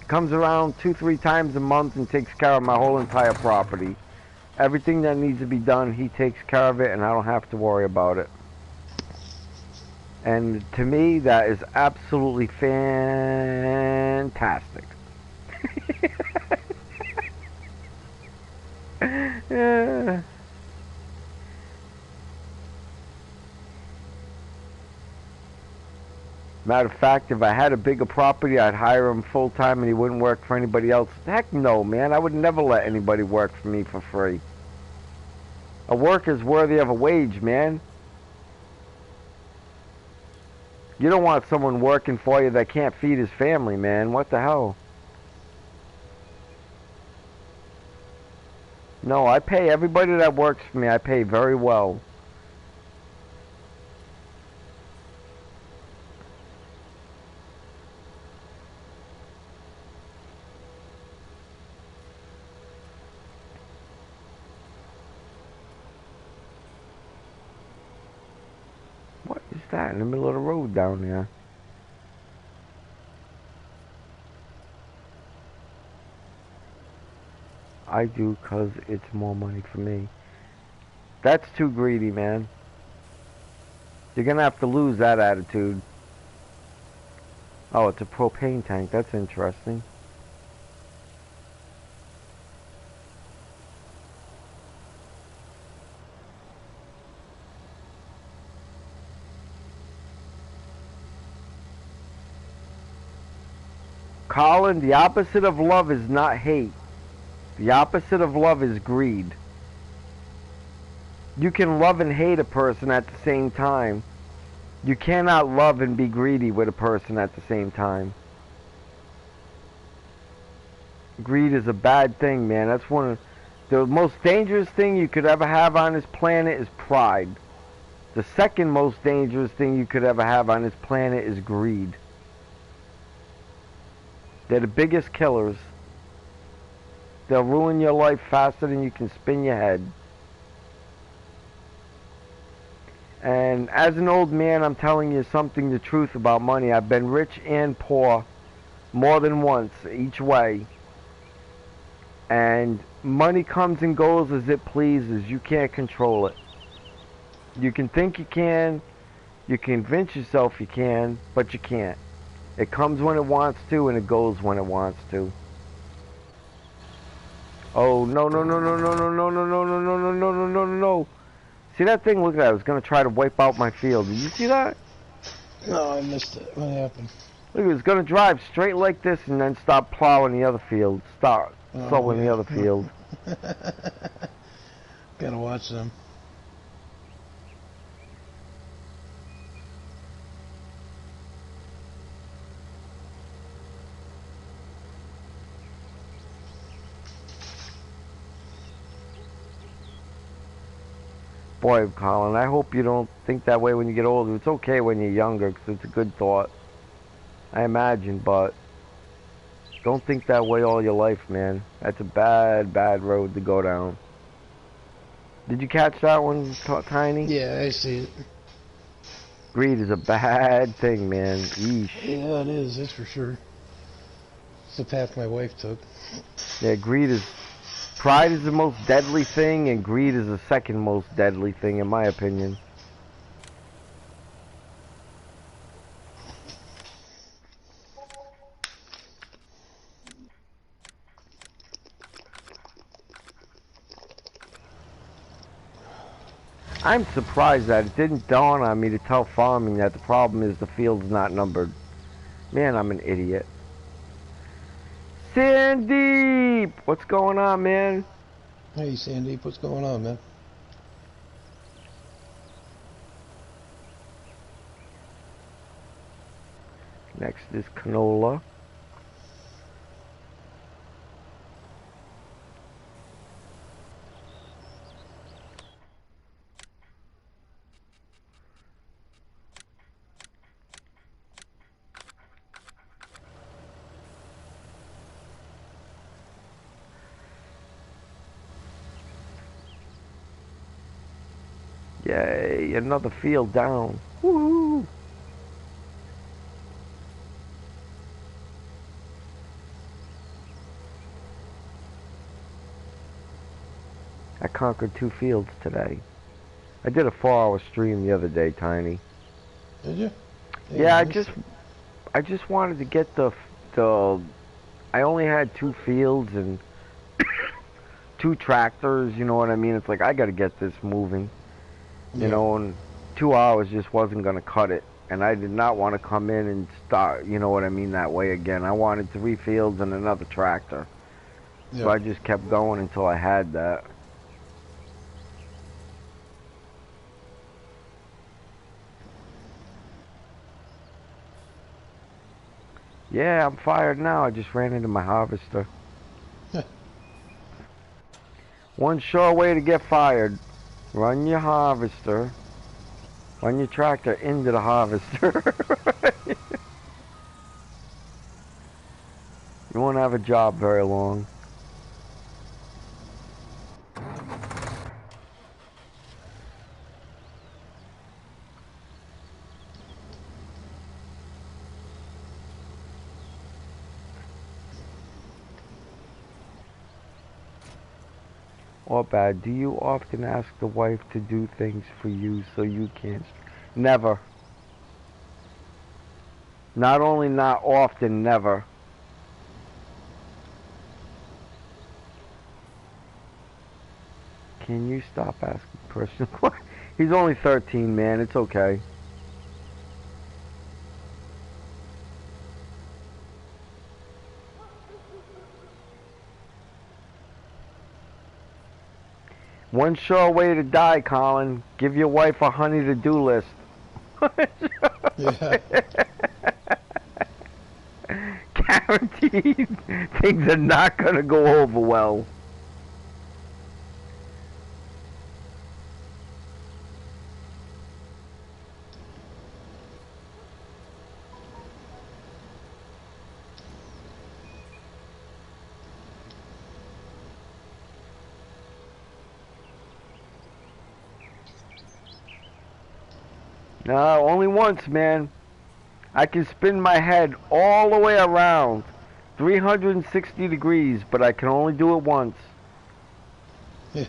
Comes around 2-3 times a month and takes care of my whole entire property. Everything that needs to be done, he takes care of it, and I don't have to worry about it. And to me, that is absolutely fantastic. Yeah. Matter of fact, if I had a bigger property, I'd hire him full-time and he wouldn't work for anybody else. Heck no, man. I would never let anybody work for me for free. A worker's worthy of a wage, man. You don't want someone working for you that can't feed his family, man. What the hell? No, I pay everybody that works for me. I pay very well. What is that in the middle of the road down there? I do, 'cause it's more money for me. That's too greedy, man. You're gonna have to lose that attitude. Oh, it's a propane tank. That's interesting. Colin, the opposite of love is not hate. The opposite of love is greed. You can love and hate a person at the same time. You cannot love and be greedy with a person at the same time. Greed is a bad thing, man. That's one of the most dangerous thing you could ever have on this planet is pride. The second most dangerous thing you could ever have on this planet is greed. They're the biggest killers. They'll ruin your life faster than you can spin your head. And as an old man, I'm telling you something, the truth about money. I've been rich and poor more than once, each way. And money comes and goes as it pleases. You can't control it. You can think you can. You can convince yourself you can, but you can't. It comes when it wants to, and it goes when it wants to. Oh, no, no, no, no, no, no, no, no, no, no, no, no, no, no, no, no. See that thing? Look at that. I was going to try to wipe out my field. Did you see that? No, I missed it. What happened? Look, it was going to drive straight like this and then stop plowing the other field. Start sowing the other field. Gotta watch them. Boy, Colin, I hope you don't think that way when you get older. It's okay when you're younger, because it's a good thought. I imagine, but don't think that way all your life, man. That's a bad, bad road to go down. Did you catch that one, Tiny? Yeah, I see it. Greed is a bad thing, man. Yeesh. Yeah, it is. That's for sure. It's the path my wife took. Yeah, pride is the most deadly thing, and greed is the second most deadly thing, in my opinion. I'm surprised that it didn't dawn on me to tell farming that the problem is the field's not numbered. Man, I'm an idiot. Sandeep! What's going on, man? Hey, Sandeep, what's going on, man? Next is canola. Yay, another field down. Woohoo! I conquered 2 fields today. I did a 4-hour stream the other day, Tiny. Did you? Yeah, I just wanted to get the I only had 2 fields and 2 tractors, you know what I mean? It's like I got to get this moving. You know, and 2 hours just wasn't going to cut it. And I did not want to come in and start, you know what I mean, that way again. I wanted 3 fields and another tractor. Yeah. So I just kept going until I had that. Yeah, I'm fired now. I just ran into my harvester. One sure way to get fired. Run your harvester. Run your tractor into the harvester. You won't have a job very long. Or bad. Do you often ask the wife to do things for you so you can't? Never. Not only not often, never. Can you stop asking personal questions? He's only 13, man. It's okay. One sure way to die, Colin. Give your wife a honey to-do list. Yeah. Guaranteed things are not going to go over well. No, only once, man. I can spin my head all the way around 360 degrees, but I can only do it once. Yeah.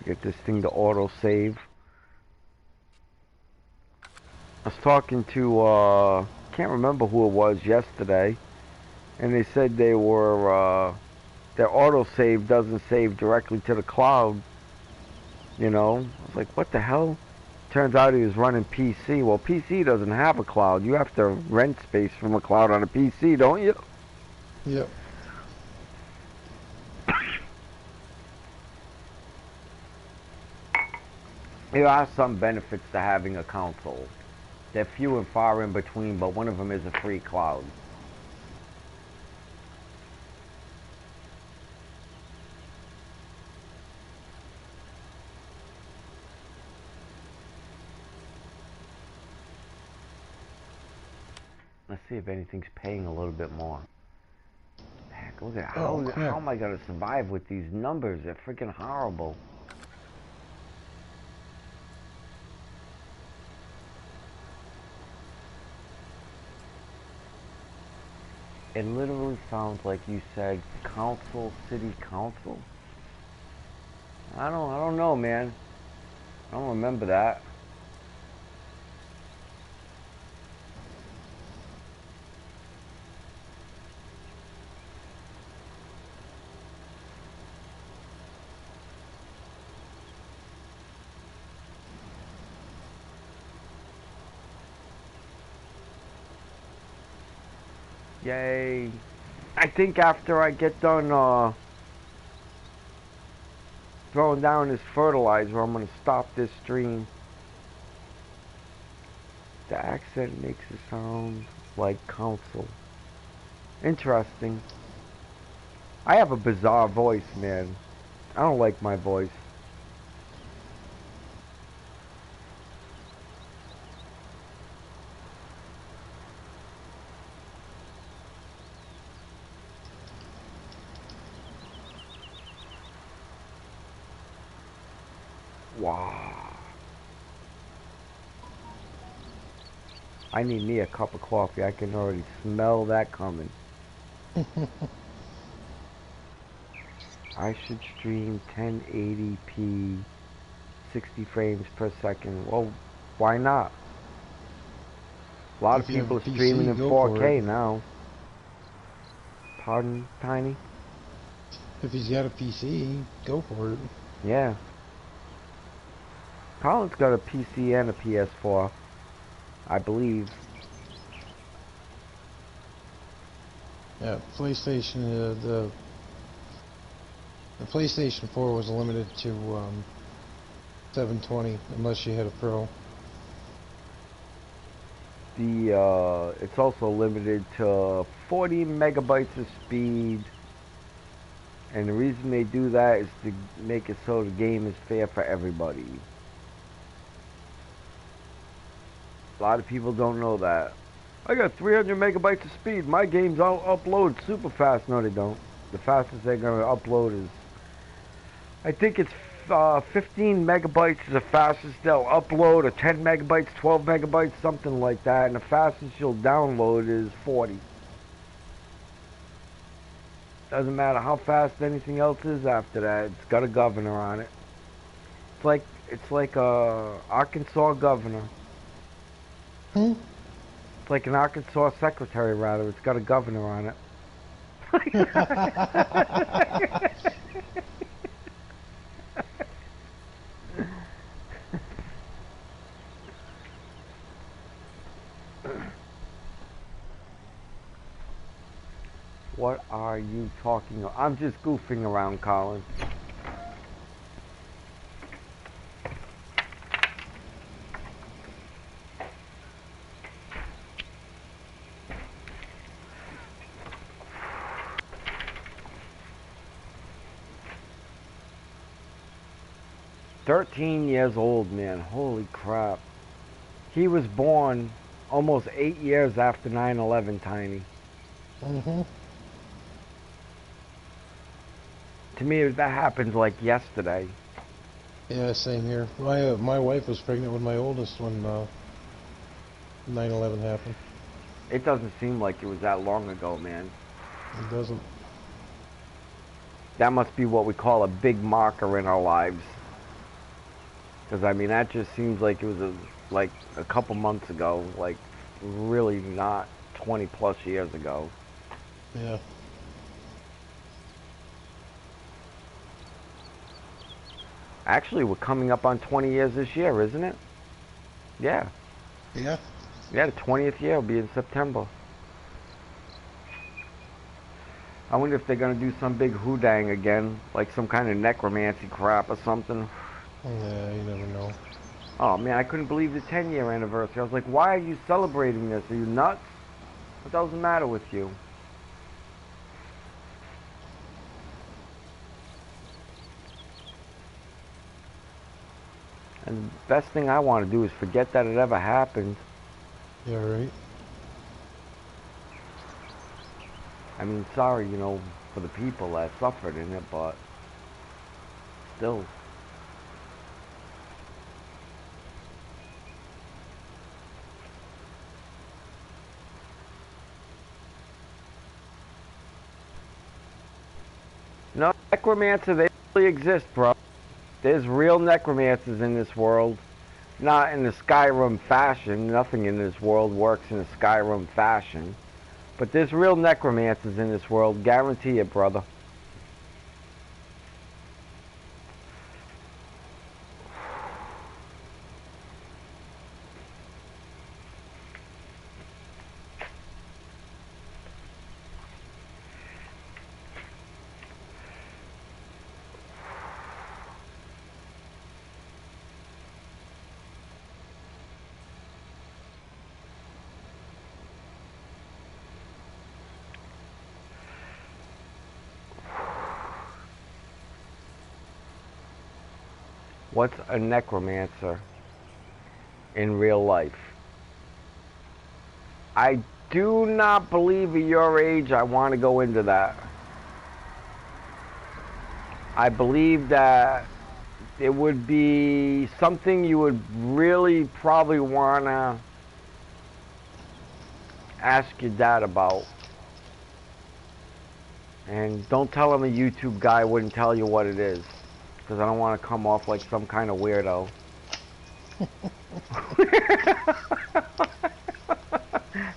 Get this thing to auto save. I was talking to can't remember who it was yesterday, and they said they were their autosave doesn't save directly to the cloud. You know, I was like, what the hell? Turns out he was running PC. Well, PC doesn't have a cloud. You have to rent space from a cloud on a PC, don't you? Yep. There are some benefits to having a console. They're few and far in between, but one of them is a free cloud. see if anything's paying a little bit more. Heck, look at Oh, how am I gonna survive with these numbers? They're freaking horrible. It literally sounds like you said council, city council. I don't know, man. I don't remember that. Yay. I think after I get done throwing down this fertilizer, I'm going to stop this stream. The accent makes it sound like council. Interesting. I have a bizarre voice, man. I don't like my voice. Wow. I need me a cup of coffee. I can already smell that coming. I should stream 1080p 60 frames per second. Well, why not? A lot of people are streaming in 4K now. Pardon, Tiny? If he's got a PC, go for it. Yeah. Colin's got a PC and a PS4, I believe. Yeah, PlayStation, the PlayStation 4 was limited to 720 unless you had a Pro. It's also limited to 40 megabytes of speed, and the reason they do that is to make it so the game is fair for everybody. A lot of people don't know that. I got 300 megabytes of speed. My games all upload super fast. No, they don't. The fastest they're gonna upload is, I think it's 15 megabytes is the fastest they'll upload, or 10 megabytes, 12 megabytes, something like that. And the fastest you'll download is 40. Doesn't matter how fast anything else is after that. It's got a governor on it. It's like a Arkansas governor. It's like an Arkansas secretary, rather. It's got a governor on it. What are you talking about? I'm just goofing around, Colin. $13 years old, man. Holy crap. He was born almost 8 years after 9/11, Tiny. Mm-hmm. To me, that happened like yesterday. Yeah, same here. My wife was pregnant with my oldest when 9/11 happened. It doesn't seem like it was that long ago, man. It doesn't. That must be what we call a big marker in our lives. Because, I mean, that just seems like it was like a couple months ago. Like, really not 20 plus years ago. Yeah. Actually, we're coming up on 20 years this year, isn't it? Yeah. Yeah. Yeah, the 20th year will be in September. I wonder if they're going to do some big hoodang again, like some kind of necromancy crap or something. Yeah, you never know. Oh, man, I couldn't believe the 10-year anniversary. I was like, why are you celebrating this? Are you nuts? What the hell's the matter with you? And the best thing I want to do is forget that it ever happened. Yeah, right. I mean, sorry, you know, for the people that suffered in it, but still. No, necromancer, they really exist, bro. There's real necromancers in this world. Not in the Skyrim fashion. Nothing in this world works in a Skyrim fashion. But there's real necromancers in this world. Guarantee it, brother. What's a necromancer in real life? I do not believe at your age I want to go into that. I believe that it would be something you would really probably want to ask your dad about. And don't tell him a YouTube guy wouldn't tell you what it is. Because I don't want to come off like some kind of weirdo.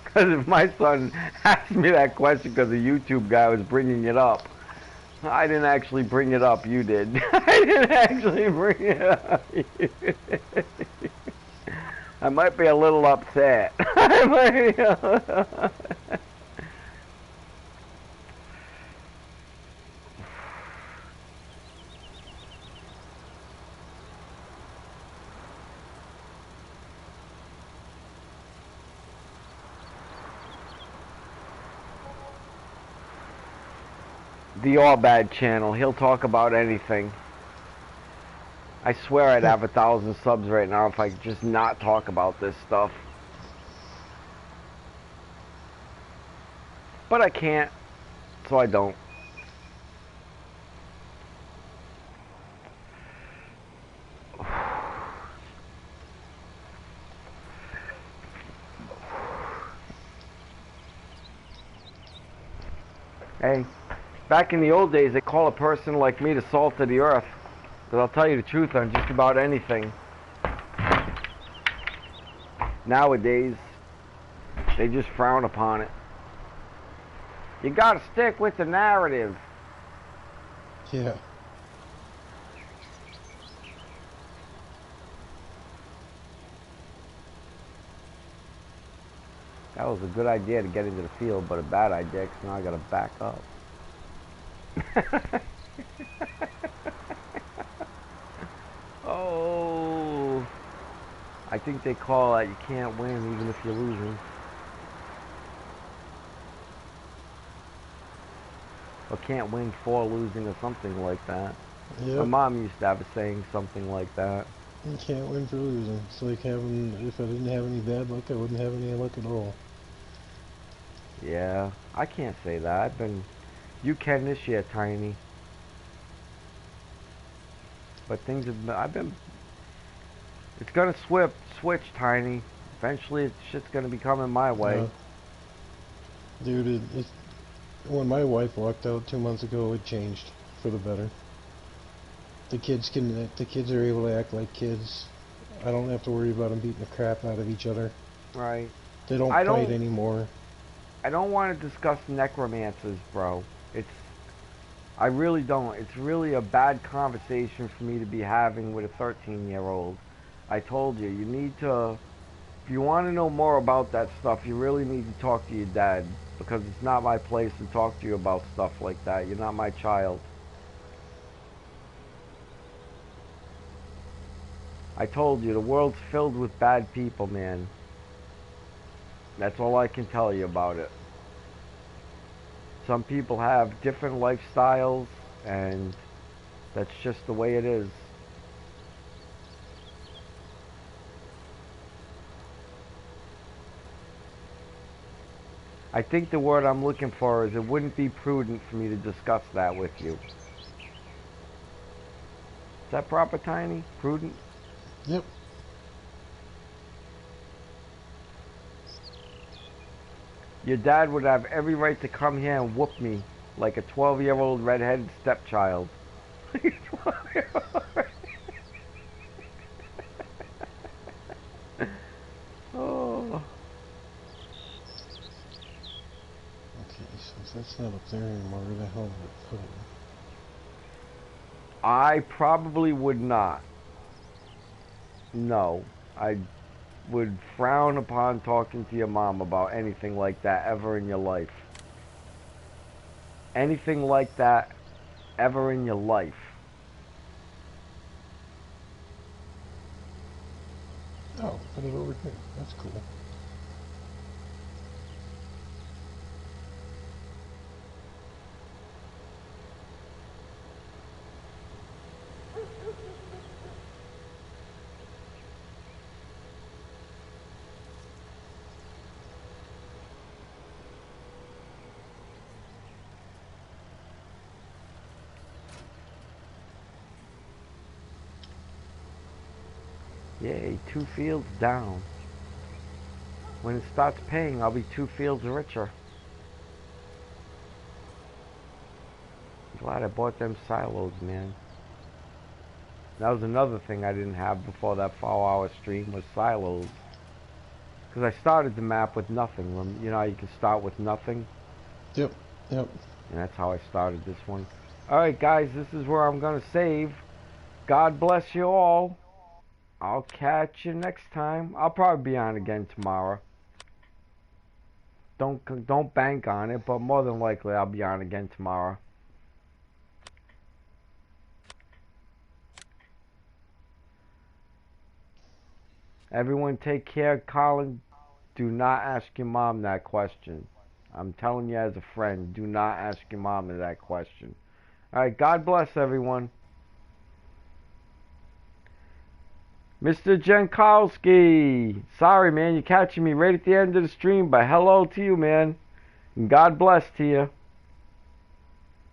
Because if my son asked me that question because a YouTube guy was bringing it up, I didn't actually bring it up, you did. I didn't actually bring it up. I might be a little upset. I might be the All Bad channel. He'll talk about anything. I swear I'd have 1,000 subs right now if I could just not talk about this stuff. But I can't, so I don't. Hey, back in the old days, they call a person like me the salt of the earth. But I'll tell you the truth on just about anything. Nowadays, they just frown upon it. You gotta stick with the narrative. Yeah. That was a good idea to get into the field, but a bad idea because now I gotta back up. Oh, I think they call that you can't win even if you're losing. Or can't win for losing or something like that. Yep. My mom used to have a saying something like that. You can't win for losing. It's like having, if I didn't have any bad luck, I wouldn't have any luck at all. Yeah, I can't say that. You can this year, Tiny. But things have been, it's gonna switch, Tiny. Eventually, shit's gonna be coming my way. Dude, when my wife walked out 2 months ago, it changed for the better. The kids are able to act like kids. I don't have to worry about them beating the crap out of each other. Right. They don't fight anymore. I don't want to discuss necromancers, bro. I really don't. It's really a bad conversation for me to be having with a 13-year-old. I told you, you need to, if you want to know more about that stuff, you really need to talk to your dad. Because it's not my place to talk to you about stuff like that. You're not my child. I told you, the world's filled with bad people, man. That's all I can tell you about it. Some people have different lifestyles, and that's just the way it is. I think the word I'm looking for is it wouldn't be prudent for me to discuss that with you. Is that proper, Tiny? Prudent? Yep. Your dad would have every right to come here and whoop me like a 12-year-old redheaded stepchild. Oh. Okay, so if that's not up there anymore, where the hell did it put it? I probably would not. No. I would frown upon talking to your mom about anything like that ever in your life. Anything like that ever in your life. Oh, put it over here. That's cool. Yay, 2 fields down. When it starts paying, I'll be 2 fields richer. I'm glad I bought them silos, man. That was another thing I didn't have before that 4-hour stream was silos. Because I started the map with nothing. You know how you can start with nothing? Yep, yep. And that's how I started this one. Alright guys, this is where I'm going to save. God bless you all. I'll catch you next time. I'll probably be on again tomorrow. Don't bank on it, but more than likely I'll be on again tomorrow. Everyone take care. Colin, do not ask your mom that question. I'm telling you as a friend, do not ask your mom that question. Alright, God bless everyone. Mr. Jankowski, sorry man, you're catching me right at the end of the stream, but hello to you, man. And God bless to you.